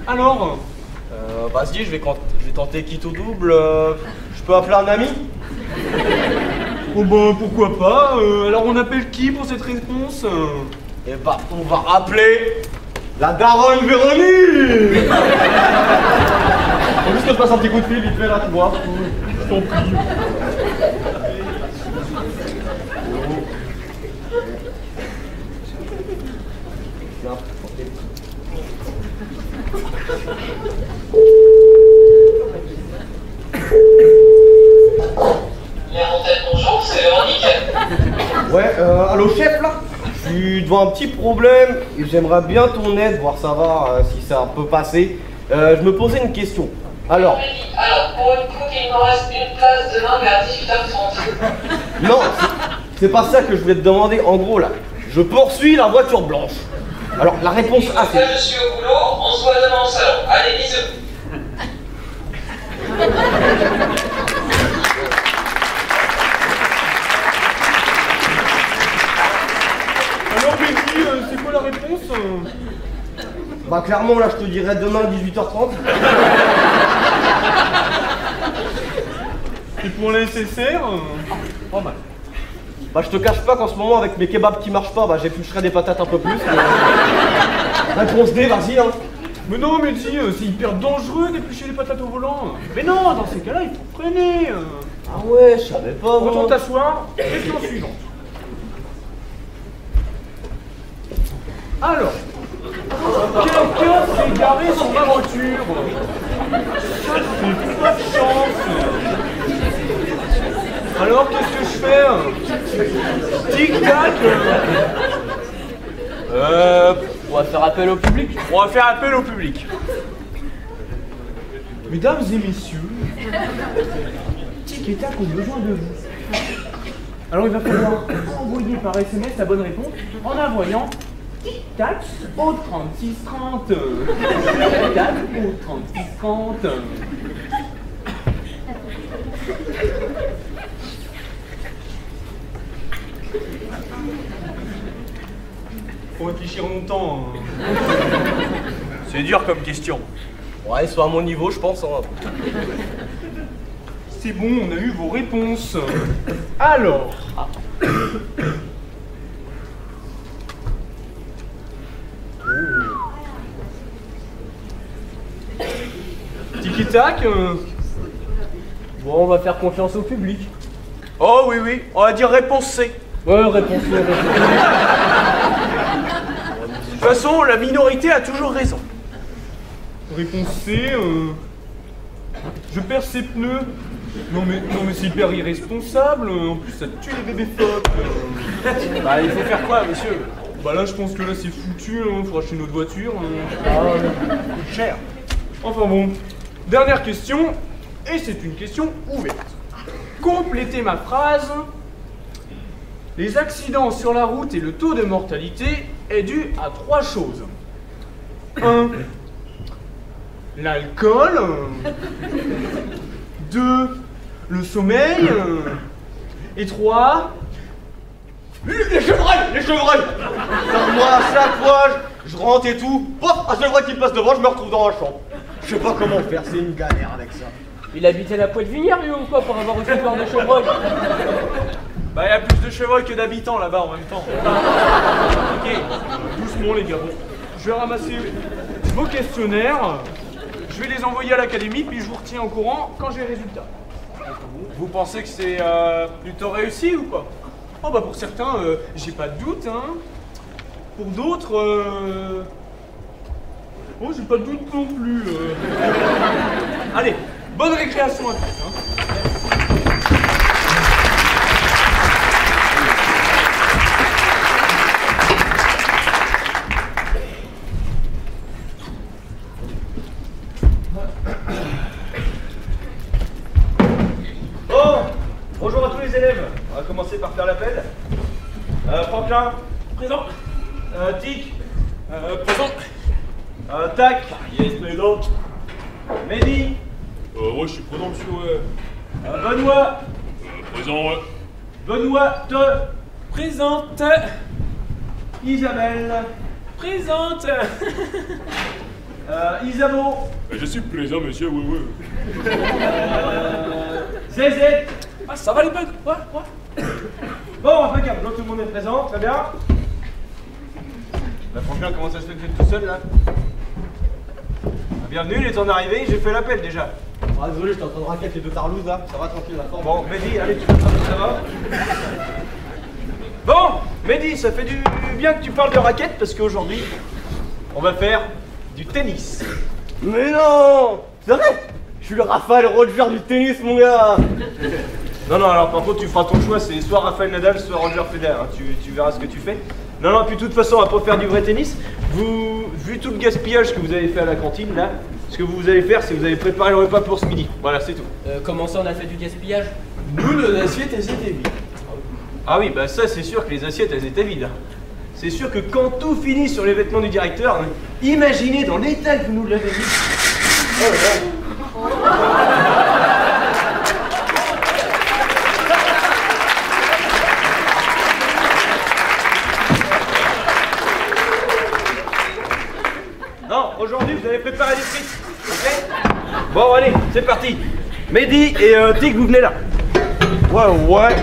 Alors
Vas-y, je vais tenter quitte au double. Je peux appeler un ami?
Oh bah pourquoi pas. Alors on appelle qui pour cette réponse?
Eh bah on va rappeler la daronne Véronique. Faut juste que je passe un petit coup de fil vite fait là, tu vois. Je t'en prie.
Bonjour, c'est Véronique.
Ouais, allô chef là? Je suis devant un petit problème et j'aimerais bien ton aide, voir savoir si ça peut passer. Je me posais une question. Alors,
pour une coupe, il me reste une place demain vers 18h30.
non, c'est pas ça que je voulais te demander. En gros là, je poursuis la voiture blanche. Alors la réponse A c'est...
Là, je suis au boulot, on se voit demain au salon. Allez, bisous.
Alors Mehdi, c'est quoi la réponse?
Bah clairement là je te dirais demain 18h30.
Et pour la SSR?
Pas mal. Bah je te cache pas qu'en ce moment avec mes kebabs qui marchent pas, bah j'éplucherai des patates un peu plus. Mais... Réponse D, vas-y hein.
Mais non Mehdi, c'est hyper dangereux d'éplucher les patates au volant. Mais non, dans ces cas-là, il faut freiner.
Ah ouais, je savais pas moi.
Retourne t'asseoir, question suivante. Alors, quelqu'un s'est garé sur ma voiture. Ça, c'est pas de chance. Alors, qu'est-ce que je fais? Tic-tac.
On va faire appel au public.
On va faire appel au public. Mesdames et messieurs, Tic et Tac ont besoin de vous. Alors il va falloir envoyer par SMS la bonne réponse en envoyant Tic Tac au 3630. Tic Tac au 3630. Faut réfléchir longtemps.
C'est dur comme question.
Ouais, soit à mon niveau, je pense. Hein.
C'est bon, on a eu vos réponses. Alors. Tiki-tac.
Bon, on va faire confiance au public.
Oh oui, oui, on va dire réponse C.
Ouais, réponse C.
De toute façon, la minorité a toujours raison.
Réponse C. Je perds ses pneus. Non mais c'est hyper irresponsable. En plus, ça tue les bébés phoques.
Bah, il faut faire quoi, monsieur?
Bah là, je pense que là, c'est foutu. Faut acheter une autre voiture.
Ah ouais.
Coûte cher.
Enfin bon. Dernière question. Et c'est une question ouverte. Complétez ma phrase. Les accidents sur la route et le taux de mortalité est dû à 3 choses. 1. L'alcool. 2. Le sommeil. Et 3.
Les chevreuils. Moi, à chaque fois, je rentre et tout. Pof, un chevreuil qui passe devant, je me retrouve dans un champ. Je sais pas comment faire, c'est une galère avec ça.
Il habitait la Poitevinière, lui, ou quoi, pour avoir reçu peur de chevreuil?
Bah, il y a plus de chevreuils que d'habitants là-bas en même temps.
Ok, doucement les gars. Bon, je vais ramasser vos questionnaires. Je vais les envoyer à l'académie, puis je vous retiens au courant quand j'ai les résultats.
Vous pensez que c'est plutôt réussi ou quoi?
Oh bah pour certains, j'ai pas de doute, hein. Pour d'autres, oh j'ai pas de doute non plus. Allez, bonne récréation à tous, hein.
Bonjour à tous les élèves. On va commencer par faire l'appel. Franklin.
Présent.
Tic.
Présent.
Tac. Yes, présent. Mehdi.
Ouais, je suis présent, monsieur, ouais.
Benoît.
Présent, ouais.
Benoît.
Présente.
Isabelle.
Présente.
Isabeau.
Je suis présent, monsieur, oui, oui.
Zézette.
Ah, ça va les bugs? Ouais.
Bon, impeccable, donc tout le monde est présent, très bien. Bah Franklin, comment ça se fait que vous êtes tout seul là? Bienvenue, il est temps d'arriver, j'ai fait l'appel déjà.
Ah désolé, j'étais en train de raqueter les deux tarlouses là, ça va tranquille la forme.
Bon, Mehdi, allez, tu peux ça va? Bon, Mehdi, ça fait du bien que tu parles de raquettes parce qu'aujourd'hui, on va faire du tennis.
Mais non! C'est vrai! Je suis le Raphaël Roger du tennis, mon gars!
Non, alors par contre, tu feras ton choix, c'est soit Rafael Nadal, soit Roger Federer, hein. Tu verras ce que tu fais. Non, puis de toute façon, on va pas faire du vrai tennis. Vu tout le gaspillage que vous avez fait à la cantine, là, ce que vous allez faire, c'est que vous allez préparer le repas pour ce midi. Voilà, c'est tout.
Comment ça, on a fait du gaspillage?
Nous, nos assiettes, elles étaient vides. Ah oui, bah ça, c'est sûr que les assiettes, elles étaient vides. C'est sûr que quand tout finit sur les vêtements du directeur, imaginez dans l'état que vous nous l'avez mis. Oh là là. Non, aujourd'hui vous allez préparer des frites, ok? Bon allez, c'est parti. Mehdi et Tic, vous venez là. Ouais.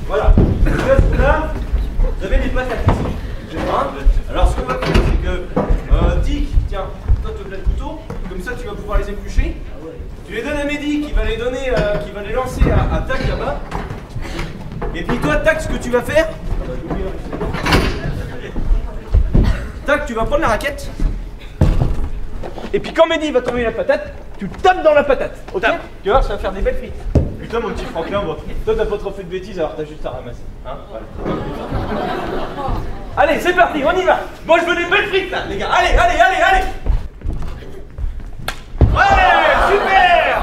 Voilà. Là, vous avez des patates ici. Hein? Alors ce qu'on va faire, c'est que Tic, tiens, toi te donnes le couteau, comme ça tu vas pouvoir les éplucher. Tu les donnes à Mehdi qui va les donner, qui va les lancer à Tac là-bas. Et puis toi, Tac, ce que tu vas faire. Tac, tu vas prendre la raquette. Et puis quand Mehdi va tomber la patate, tu tapes dans la patate. Ok? Tu vas voir, ça va faire des belles frites. Putain, mon petit Franklin, bon, toi t'as pas trop fait de bêtises, alors t'as juste à ramasser. Hein? Voilà. Allez, c'est parti, on y va. Moi je veux des belles frites là, les gars. Allez. Ouais, super.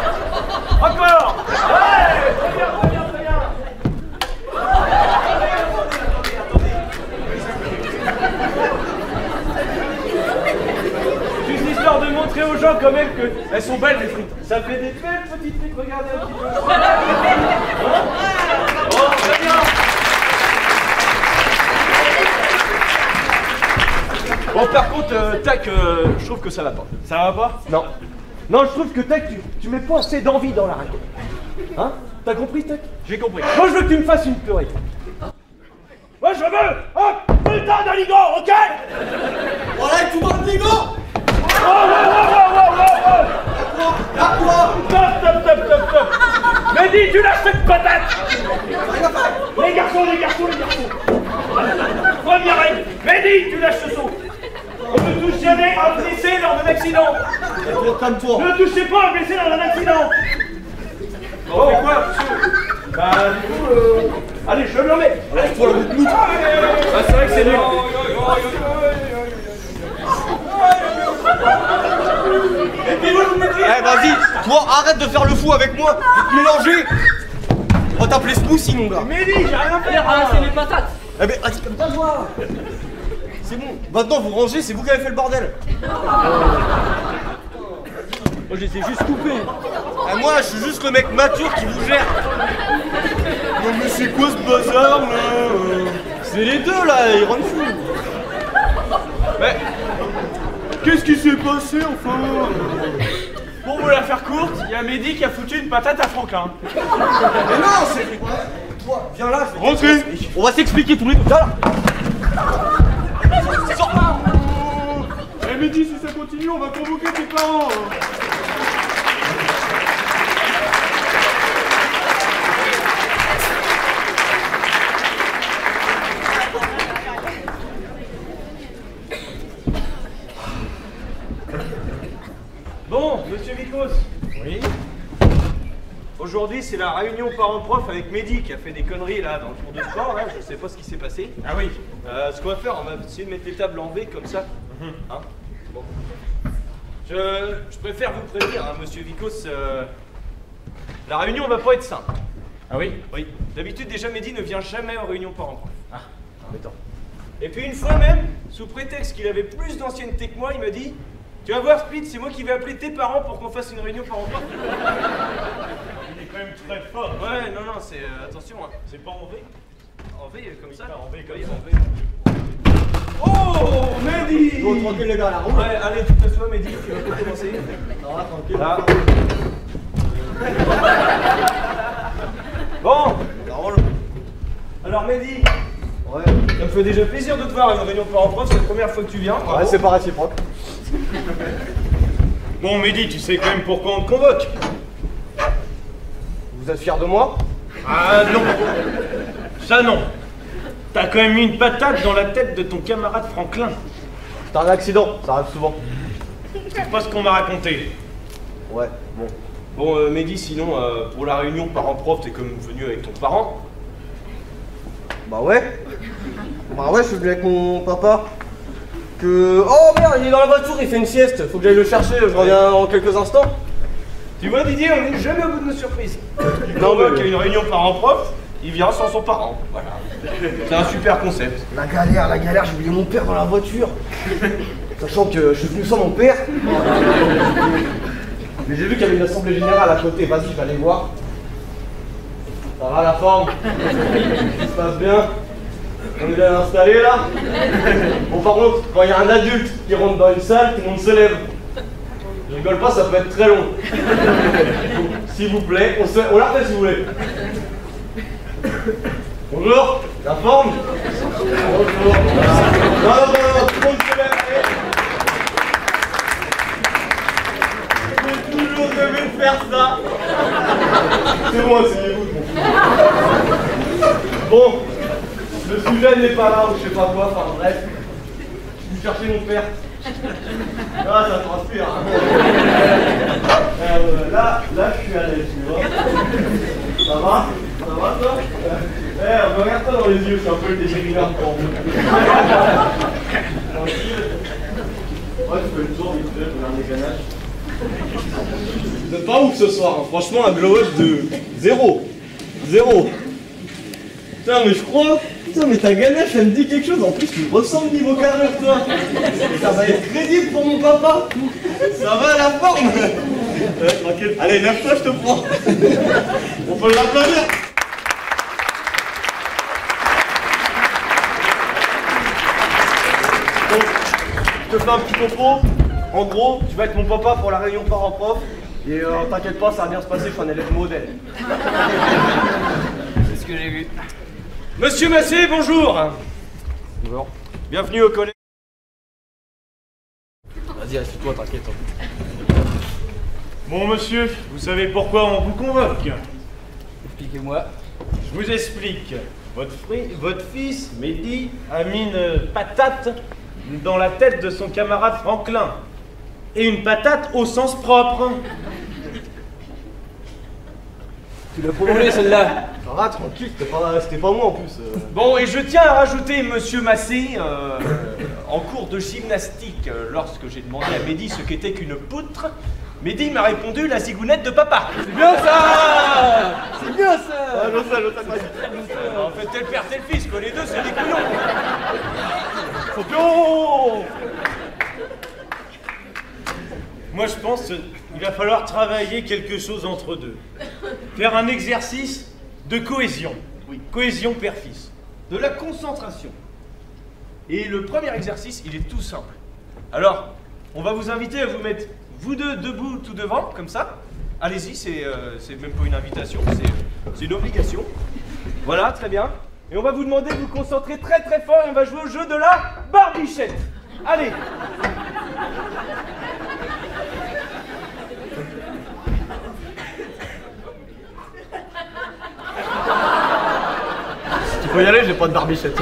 Encore. Ouais, très bien. Juste histoire de montrer aux gens quand même qu'elles sont belles les frites. Ça fait des belles petites frites, regardez un petit peu. Bon, très bien. Bon, par contre, Tac, je trouve que ça va pas.
Ça va pas?
Non. Non, je trouve que Tac, tu mets pas assez d'envie dans la raconte. Hein? T'as compris, Tac?
J'ai compris.
Moi, je veux que tu me fasses une purée. Moi, je veux un putain d'aligot, ok?
Voilà, tout le monde Ligo.
Stop. Mehdi, tu lâches cette patate. Les garçons. Première règle. Mehdi, tu lâches ce son. On ne touche jamais un blessé lors d'un accident.
Calme-toi.
Ne touchez pas un blessé lors d'un accident. On fait quoi? Bah, du coup, allez, je le mets. Allez,
Toi, le bout.
bah, c'est vrai que c'est nul.
Eh, vas-y, toi, arrête de faire le fou avec moi. De te mélanger. On va t'appeler Smoothie, mon gars.
Mehdi, j'ai rien fait.
C'est les patates.
Eh ben, vas-y, comme ça, toi. C'est bon. Maintenant, vous rangez, c'est vous qui avez fait le bordel.
Moi, je les ai juste coupés.
Et moi, je suis juste le mec mature qui vous gère. Non, mais c'est quoi ce bazar, là? C'est les deux, là, ils rendent fous.
Mais qu'est-ce qui s'est passé enfin? Pour vous la faire courte, il y a Mehdi qui a foutu une patate à Franklin.
Mais non, c'est... Toi, viens là, je vais
Rentrez.
On va s'expliquer tous les deux. Viens là. Sors.
Eh Mehdi, si ça continue, on va convoquer tes parents.
Bon, monsieur Vicos. Oui. Aujourd'hui, c'est la réunion parents-prof avec Mehdi qui a fait des conneries là dans le cours de sport. Là. Je sais pas ce qui s'est passé.
Ah oui.
Ce qu'on va faire, on va essayer de mettre les tables en V comme ça. Hein? Bon. Je préfère vous prévenir, hein, monsieur Vicos. La réunion va pas être simple.
Ah oui?
Oui. D'habitude, déjà, Mehdi ne vient jamais aux réunions parents-prof. Ah, embêtant. Et puis une fois même, sous prétexte qu'il avait plus d'ancienneté que moi, il m'a dit: tu vas voir, Split, c'est moi qui vais appeler tes parents pour qu'on fasse une réunion parents-prof.
Il est quand même très fort.
Ouais, non, c'est... attention, hein.
C'est pas en V?
En V, comme ça.
En V, comme
Oui,
ça.
en V. Oh, Mehdi!
Bon, tranquille, les gars, là, roule.
Ouais, allez, tu t'assois, Mehdi, tu vas pas commencer.
Ça va, tranquille.
Là. Bon,
Ça roule.
alors Mehdi,
Ouais.
ça me fait déjà plaisir de te voir à une réunion parents-prof, c'est la première fois que tu viens.
Ouais, c'est pas réciproque.
Bon, Mehdi, tu sais quand même pourquoi on te convoque.
Vous êtes fiers de moi?
Ah non, ça non. T'as quand même mis une patate dans la tête de ton camarade Franklin.
C'était un accident, ça arrive souvent.
C'est pas ce qu'on m'a raconté.
Ouais, bon.
Bon, Mehdi, sinon, pour la réunion parents-prof, t'es comme venu avec ton parent.
Bah ouais. Bah ouais, je suis venu avec mon papa. Oh merde, il est dans la voiture, il fait une sieste. Faut que j'aille le chercher, je reviens en quelques instants.
Tu vois, Didier, on n'est jamais au bout de nos surprises.
Non, mais-
Il y a une réunion parents-prof, il vient sans son parent. Voilà. C'est un super concept.
La galère, j'ai oublié mon père dans la voiture. Sachant que je suis venu sans mon père. Mais j'ai vu qu'il y avait une assemblée générale à côté, vas-y, je vais aller voir. Ça va la forme? Ça se passe bien? On est bien installé là? Bon, par contre, quand il y a un adulte qui rentre dans une salle, tout le monde se lève. Je rigole pas, ça peut être très long. S'il vous plaît, on la refait si vous voulez. Bonjour, la forme? Bonjour. Non, tout le monde se lève, allez. J'ai toujours rêvé de faire ça. C'est bon, asseyez-vous. Bon, le sujet n'est pas là ou je sais pas quoi, enfin bref. Je vais chercher mon père. Ah, ça transpire. Hein. Là, je suis à l'aise, tu vois. Ça va? Ça va, toi? Me regarde pas dans les yeux, je suis un peu le déséquilibre pour vous. Tranquille. Ouais, tu fais le tour vite fait, regarde les ganaches. Vous êtes pas ouf ce soir, hein. Franchement, un glow-up de 0. Putain, mais je crois. Putain, mais ta ganache, elle me dit quelque chose. En plus, tu me ressembles niveau carrure, toi. Ça va être crédible pour mon papa. Ça va la forme. Ouais, tranquille. Allez, lève-toi, je te prends. On peut l'applaudir. je te fais un petit topo. En gros, tu vas être mon papa pour la réunion parents-prof. Et t'inquiète pas, ça va bien se passer, je suis un élève modèle.
C'est ce que j'ai vu. Monsieur Massé, bonjour.
Bonjour.
Bienvenue au collège.
Vas-y, assieds-toi, t'inquiète.
Bon monsieur, vous savez pourquoi on vous convoque?
Expliquez-moi.
Je vous explique. Votre fils, Mehdi, a mis une patate dans la tête de son camarade Franklin. Et une patate au sens propre.
Tu l'as prolongé celle-là. Ah, tranquille, c'était pas moi en plus.
Bon, et je tiens à rajouter, monsieur Massé, en cours de gymnastique, lorsque j'ai demandé à Mehdi ce qu'était qu'une poutre, Mehdi m'a répondu la zigounette de papa.
C'est bien ça. C'est bien ça. Ah, l'autre,
En fait, t'es le père, t'es le fils, quoi. Les deux, c'est des couillons.
Champion! Moi, je pense qu'il va falloir travailler quelque chose entre deux. Faire un exercice de cohésion. Oui, cohésion père-fils.
De la concentration. Et le premier exercice, il est tout simple. Alors, on va vous inviter à vous mettre, vous deux, debout, tout devant, comme ça. Allez-y, c'est même pas une invitation, c'est une obligation. Voilà, très bien. Et on va vous demander de vous concentrer très très fort et on va jouer au jeu de la barbichette. Allez.
Tu peux y aller, j'ai pas de barbichette.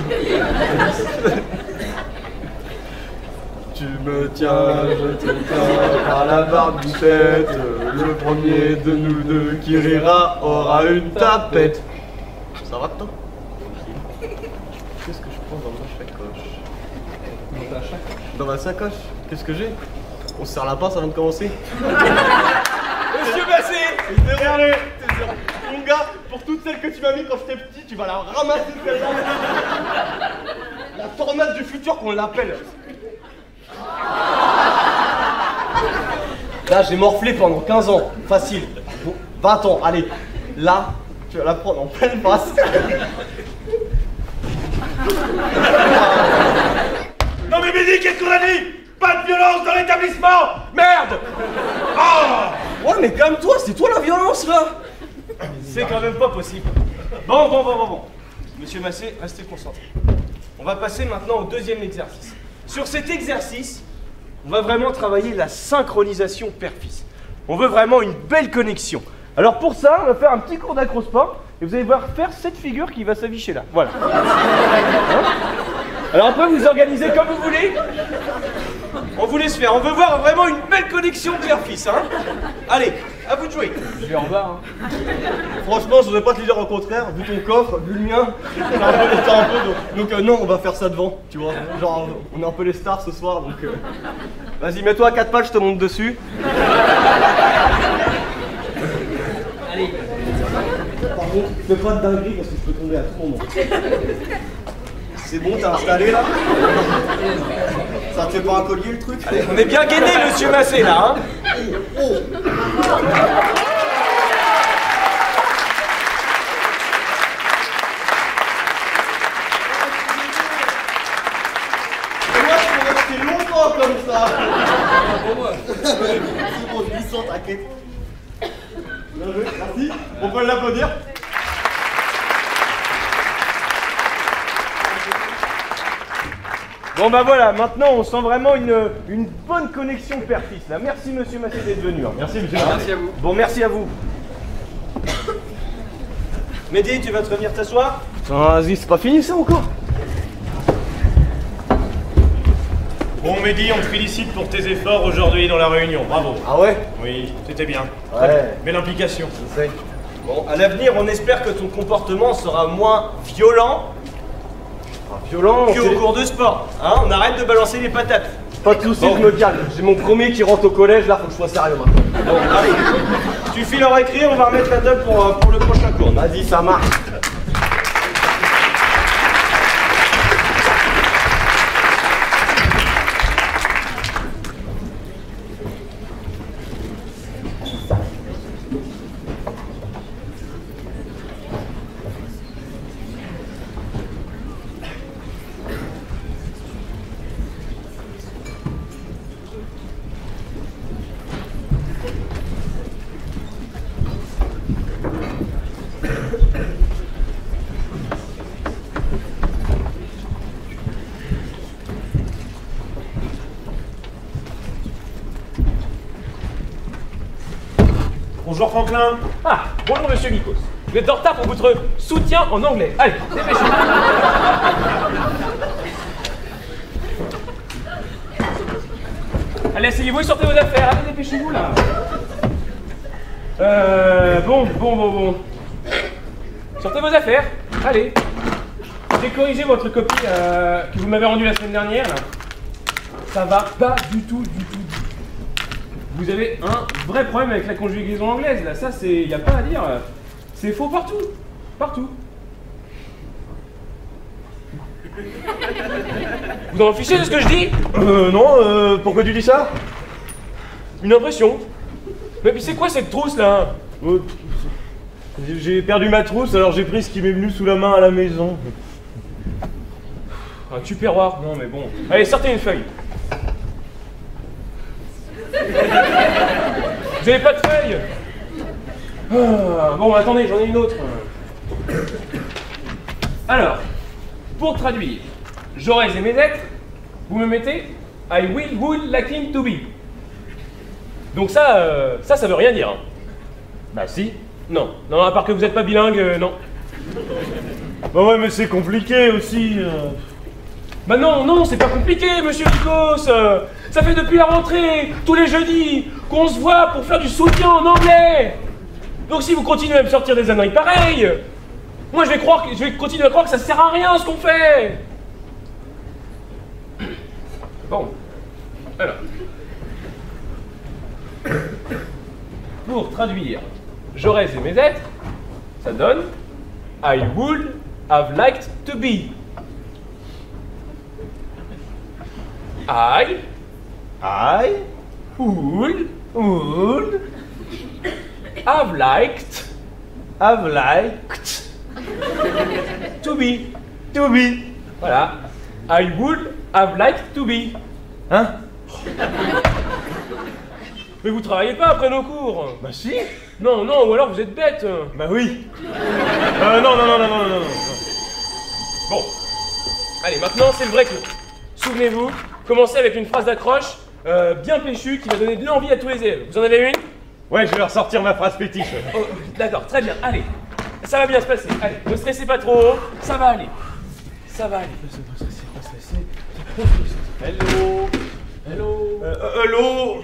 Tu me tiens, je te tiens par la barbichette. Le premier de nous deux qui rira aura une tapette. Ça va toi? Qu'est-ce que je prends dans ma sacoche? Dans ta sacoche? Dans ma sacoche? Qu'est-ce que j'ai? On se serre la pince avant de commencer.
Monsieur Massé!
Regardez, mon gars, pour toutes celles que tu m'as mis quand j'étais petit, tu vas la ramasser celle-là. La tornade du futur qu'on l'appelle. Là, j'ai morflé pendant 15 ans, facile. Bon, 20 ans, allez. Là, tu vas la prendre en pleine face.
Non mais Mehdi, qu'est-ce qu'on a dit? Pas de violence dans l'établissement! Merde! Oh!
Ouais, mais calme-toi, c'est toi la violence, là.
C'est quand même pas possible. Bon. Monsieur Massé, restez concentré. On va passer maintenant au deuxième exercice. Sur cet exercice, on va vraiment travailler la synchronisation père-fils. On veut vraiment une belle connexion. Alors pour ça, on va faire un petit cours d'acrosport et vous allez voir faire cette figure qui va s'afficher là. Voilà. Hein? Alors après, vous organisez comme vous voulez. On vous laisse faire. On veut voir vraiment une belle connexion père-fils. Hein? Allez, à vous de jouer.
Je vais en bas. Hein. Franchement, je voudrais pas te le dire au contraire. Vu ton coffre, vu le mien, c'est un peu. Donc non, on va faire ça devant. Tu vois. Genre, on est un peu les stars ce soir. Donc vas-y, mets-toi à 4 pattes, je te monte dessus. Allez. Par contre, fais pas de dinguerie parce que je peux tomber à tout moment. C'est bon, t'es installé là? Ça te fait pas un collier le truc?
Allez, on est bien gainé, monsieur Massé là, hein?
Oh. Moi, je peux rester longtemps comme ça. C'est bon, je sens, t'inquiète. Bien joué, merci. On peut l'applaudir.
Bon bah voilà, maintenant on sent vraiment une bonne connexion père-fils là. Merci monsieur Massé d'être venu. Hein.
Merci monsieur Massé.
Merci à vous. Bon, merci à vous. Mehdi, tu vas te revenir t'asseoir?
Vas-y, c'est pas fini ça encore.
Bon Mehdi, on te félicite pour tes efforts aujourd'hui dans la réunion. Bravo.
Ah ouais?
Oui, c'était bien.
Ouais.
Belle implication.
Je sais.
Bon, à l'avenir, on espère que ton comportement sera moins violent qu'au cours de sport. Hein, on arrête de balancer les patates.
Pas de soucis, je me calme. J'ai mon premier qui rentre au collège, là, faut que je sois sérieux maintenant.
Bon, allez, tu files en récré, on va remettre la table pour le prochain cours.
Vas-y, ça marche.
Bonjour Franklin.
Ah, bonjour monsieur Vikos. Vous êtes en retard pour votre soutien en anglais. Allez, dépêchez-vous. Allez, asseyez-vous et sortez vos affaires. Allez, dépêchez-vous là. Bon. Sortez vos affaires. Allez. J'ai corrigé votre copie que vous m'avez rendue la semaine dernière. Là. Ça va pas du tout. Vous avez un vrai problème avec la conjugaison anglaise. Là, ça, y a pas à dire. C'est faux partout. Partout. Vous en fichez de ce que je dis?
Non, pourquoi tu dis ça?
Une impression. Mais puis c'est quoi cette trousse là?
J'ai perdu ma trousse, alors j'ai pris ce qui m'est venu sous la main à la maison.
Un tupperware? Non mais bon. Allez, sortez une feuille. Vous avez pas de feuille? Bon, attendez, j'en ai une autre. Alors, pour traduire, j'aurais aimé être, vous me mettez I would like him to be. Donc ça veut rien dire. Hein.
Bah si.
Non, à part que vous n'êtes pas bilingue, non.
Bah ouais, mais c'est compliqué aussi.
Bah non, c'est pas compliqué, monsieur Vikos. Ça fait depuis la rentrée, tous les jeudis, qu'on se voit pour faire du soutien en anglais. Donc si vous continuez à me sortir des âneries pareilles, moi je vais continuer à croire que ça sert à rien ce qu'on fait. Bon, alors. Pour traduire, j'aurais aimé être, ça donne I would have liked to be. I would have liked to be. Voilà. I would have liked to be.
Hein?
Mais vous travaillez pas après nos cours?
Bah si.
Non, ou alors vous êtes bête.
Bah oui. Non.
Bon. Allez, maintenant c'est le vrai cours. Souvenez-vous, commencez avec une phrase d'accroche bien péchue qui va donner de l'envie à tous les élèves. Vous en avez une?
Ouais, je vais ressortir ma phrase fétiche.
Oh, d'accord, très bien, allez. Ça va bien se passer. Allez, ne stressez pas trop, ça va aller. Ça va aller. Pas stressé. Hello.
Hello.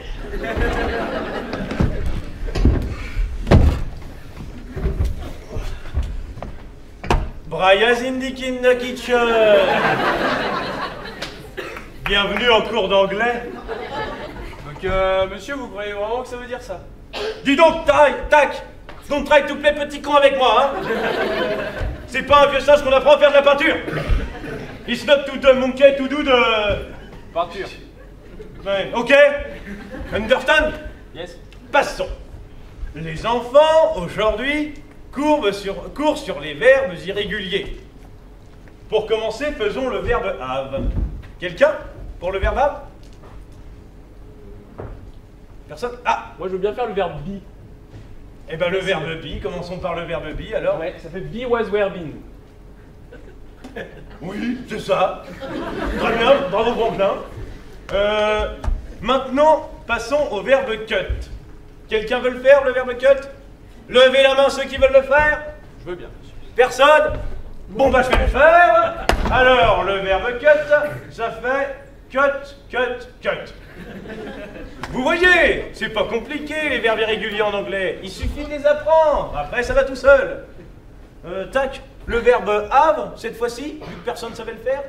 Brian's in the kitchen. Bienvenue en cours d'anglais.
Donc, monsieur, vous croyez vraiment que ça veut dire ça?
Dis donc, tac. Don't try to play petit con avec moi, hein. C'est pas un vieux singe qu'on apprend à faire de la peinture. It's not to the monkey to do de...
Peinture.
Ouais, ok. Understand?
Yes.
Passons. Les enfants, aujourd'hui, courent sur les verbes irréguliers. Pour commencer, faisons le verbe have. Quelqu'un pour le verbe have? Personne? Ah!
Moi, je veux bien faire le verbe be.
Eh ben, le verbe be, commençons par le verbe be, alors.
Ouais, ça fait be, was, were, been.
Oui, c'est ça. Très bien, bravo Franklin. Maintenant, passons au verbe cut. Quelqu'un veut le faire, le verbe cut? Levez la main ceux qui veulent le faire.
Je veux bien.
Personne? Bon bah je vais le faire. Alors, le verbe cut, ça fait cut. Vous voyez, c'est pas compliqué les verbes irréguliers en anglais. Il suffit de les apprendre. Après, ça va tout seul. Tac, le verbe have, cette fois-ci, vu que personne ne savait le faire.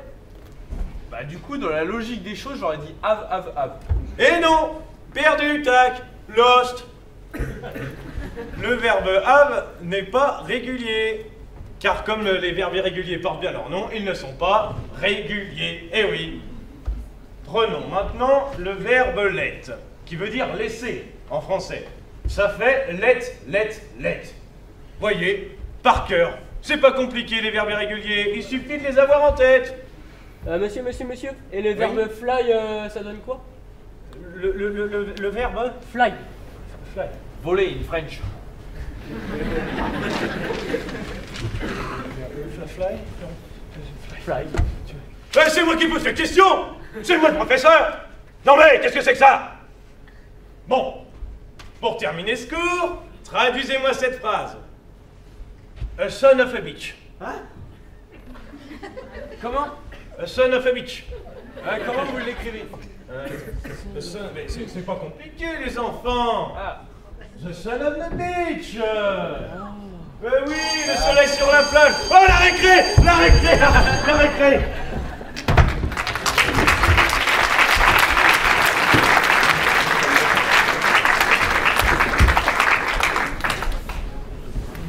Bah du coup, dans la logique des choses, j'aurais dit have.
Et non, perdu, tac, lost. Le verbe have n'est pas régulier. Car comme les verbes irréguliers portent bien leur nom, ils ne sont pas réguliers. Eh oui. Prenons maintenant le verbe let, qui veut dire laisser en français. Ça fait let. Voyez, par cœur. C'est pas compliqué les verbes irréguliers, il suffit de les avoir en tête.
Monsieur. Et le verbe fly, ça donne quoi?
Le verbe
fly.
Voler in French.
Fly.
C'est moi qui pose cette question. C'est moi le professeur. Non mais, qu'est-ce que c'est que ça? Bon, pour terminer ce cours,
Traduisez-moi cette phrase. A son of a bitch.
Hein?
Comment?
A son of a bitch. Comment vous l'écrivez? Mais c'est pas compliqué, les enfants. The son of the bitch. Oui, le soleil sur la plage. Oh, la récré! La récré! La récré!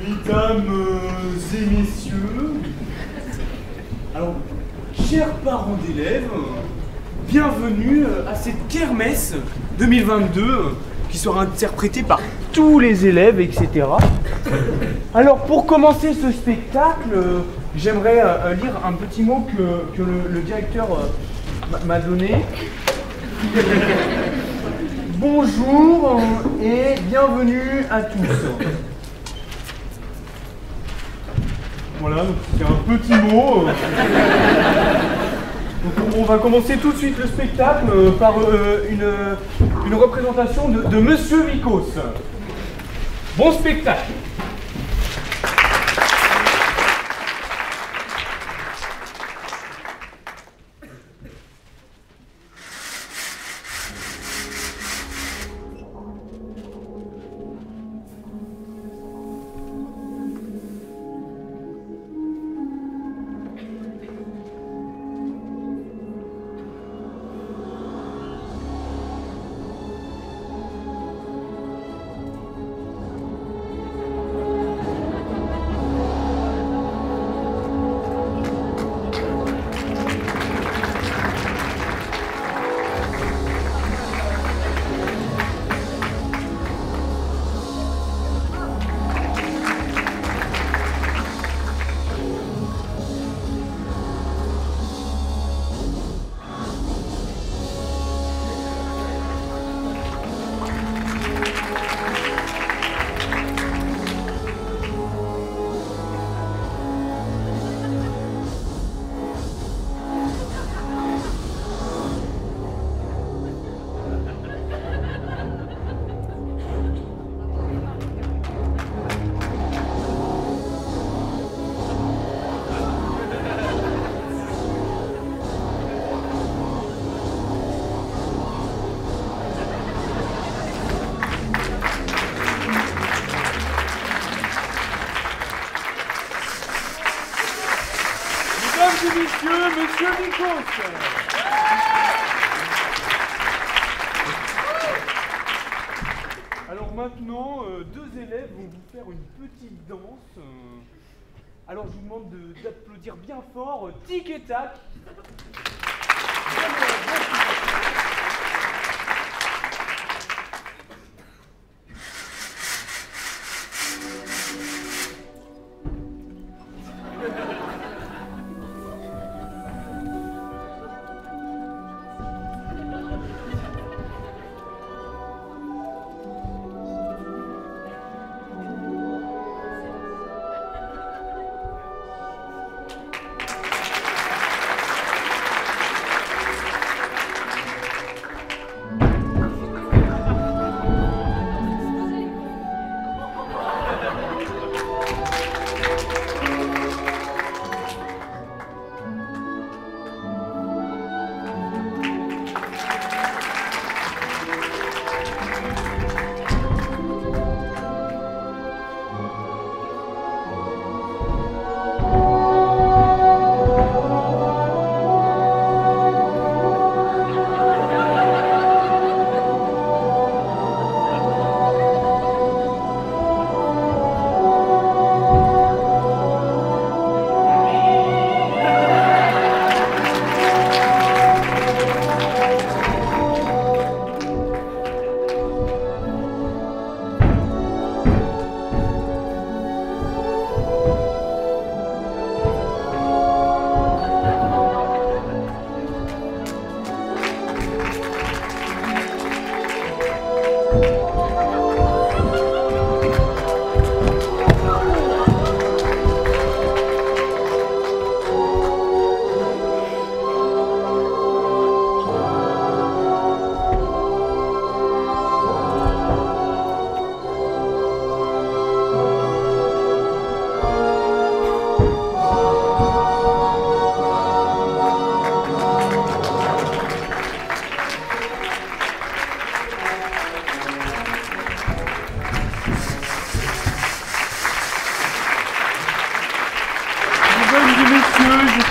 Mesdames et messieurs, alors, chers parents d'élèves, bienvenue à cette kermesse 2022 qui sera interprétée par tous les élèves, etc. Alors, pour commencer ce spectacle, j'aimerais lire un petit mot que le directeur m'a donné. Bonjour et bienvenue à tous. Voilà, donc c'est un petit mot. Donc on va commencer tout de suite le spectacle par une représentation de Monsieur Vikos.
Bon spectacle.
Monsieur Vikos. Alors maintenant, deux élèves vont vous faire une petite danse. Alors je vous demande d'applaudir bien fort, tic et tac.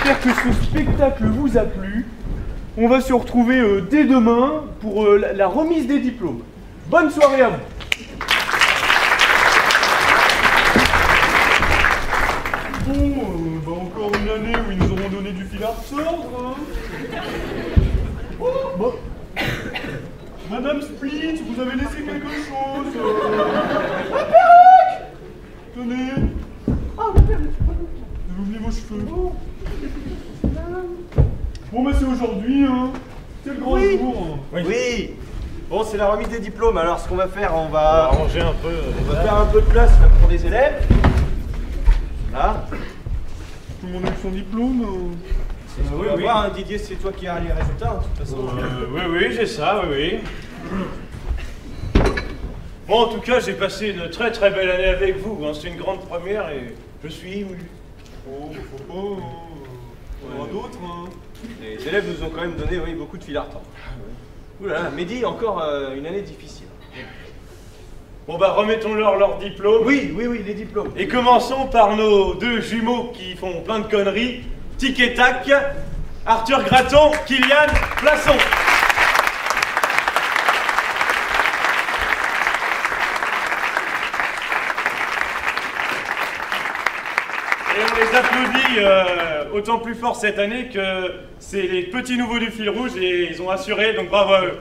j'espère que ce spectacle vous a plu. On va se retrouver dès demain pour la remise des diplômes. Bonne soirée à vous. Bon, encore une année où ils nous auront donné du fil à retordre. Oh, bon. Madame Split, vous avez laissé quelque chose. Ma perruque. Tenez. Ah, ma perruque. Vous avez oublié vos cheveux. Bon, bah c'est aujourd'hui, hein. C'est le grand jour.
Oui. Bon, c'est la remise des diplômes. Alors, ce qu'on va faire, on va
arranger un peu.
On va faire un peu de place là, pour les élèves. Là.
Tout le monde a eu son diplôme.
On va voir, hein, Didier, c'est toi qui as les résultats, hein, de toute façon.
Oui, j'ai ça, oui. Bon, en tout cas, j'ai passé une très très belle année avec vous. Hein. C'est une grande première et je suis ému.
Oh, faut pas. Il y en aura d'autres, hein.
Les élèves nous ont quand même donné beaucoup de fil à retordre. Oula, Mehdi, encore une année difficile.
Bon bah remettons-leur leur diplôme.
Oui, les diplômes.
Et commençons par nos deux jumeaux qui font plein de conneries. Tic et tac, Arthur Graton, Kylian Plasson. Et on les applaudit autant plus fort cette année que c'est les petits nouveaux du fil rouge et ils ont assuré, donc bravo à eux.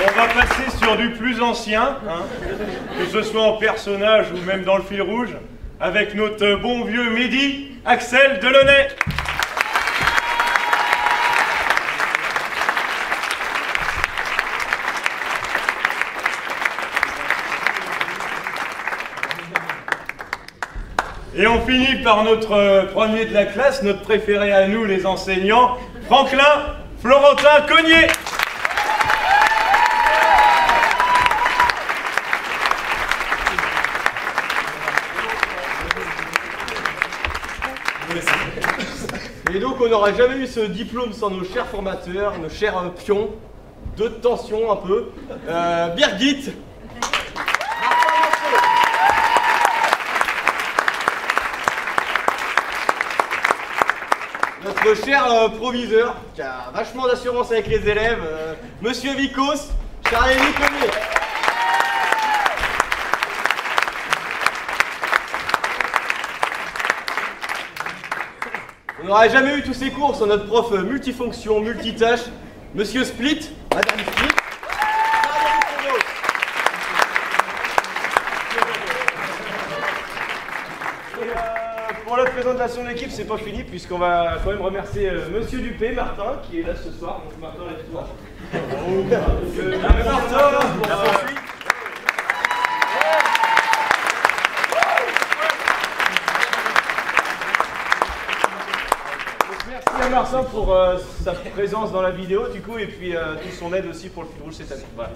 On va passer sur du plus ancien, hein, que ce soit en personnage ou même dans le fil rouge, avec notre bon vieux Mehdi, Axel Delaunay. Et on finit par notre premier de la classe, notre préféré à nous les enseignants, Franklin Florentin Cognier.
Et donc on n'aurait jamais eu ce diplôme sans nos chers formateurs, nos chers pions, de tension un peu. Birgit. Notre cher proviseur, qui a vachement d'assurance avec les élèves, Monsieur Vikos, Charlie Nicolet. On n'aurait jamais eu tous ces cours sans notre prof multifonction, multitâche, Monsieur Split, Madame Split.
Pour la présentation de l'équipe, c'est pas fini puisqu'on va quand même remercier Monsieur Dupé, Martin, qui est là ce soir. Donc Martin, lève-toi. Martin, pour la poursuite. Merci à Martin pour sa présence dans la vidéo du coup et puis toute son aide aussi pour le fil rouge cette année. Voilà.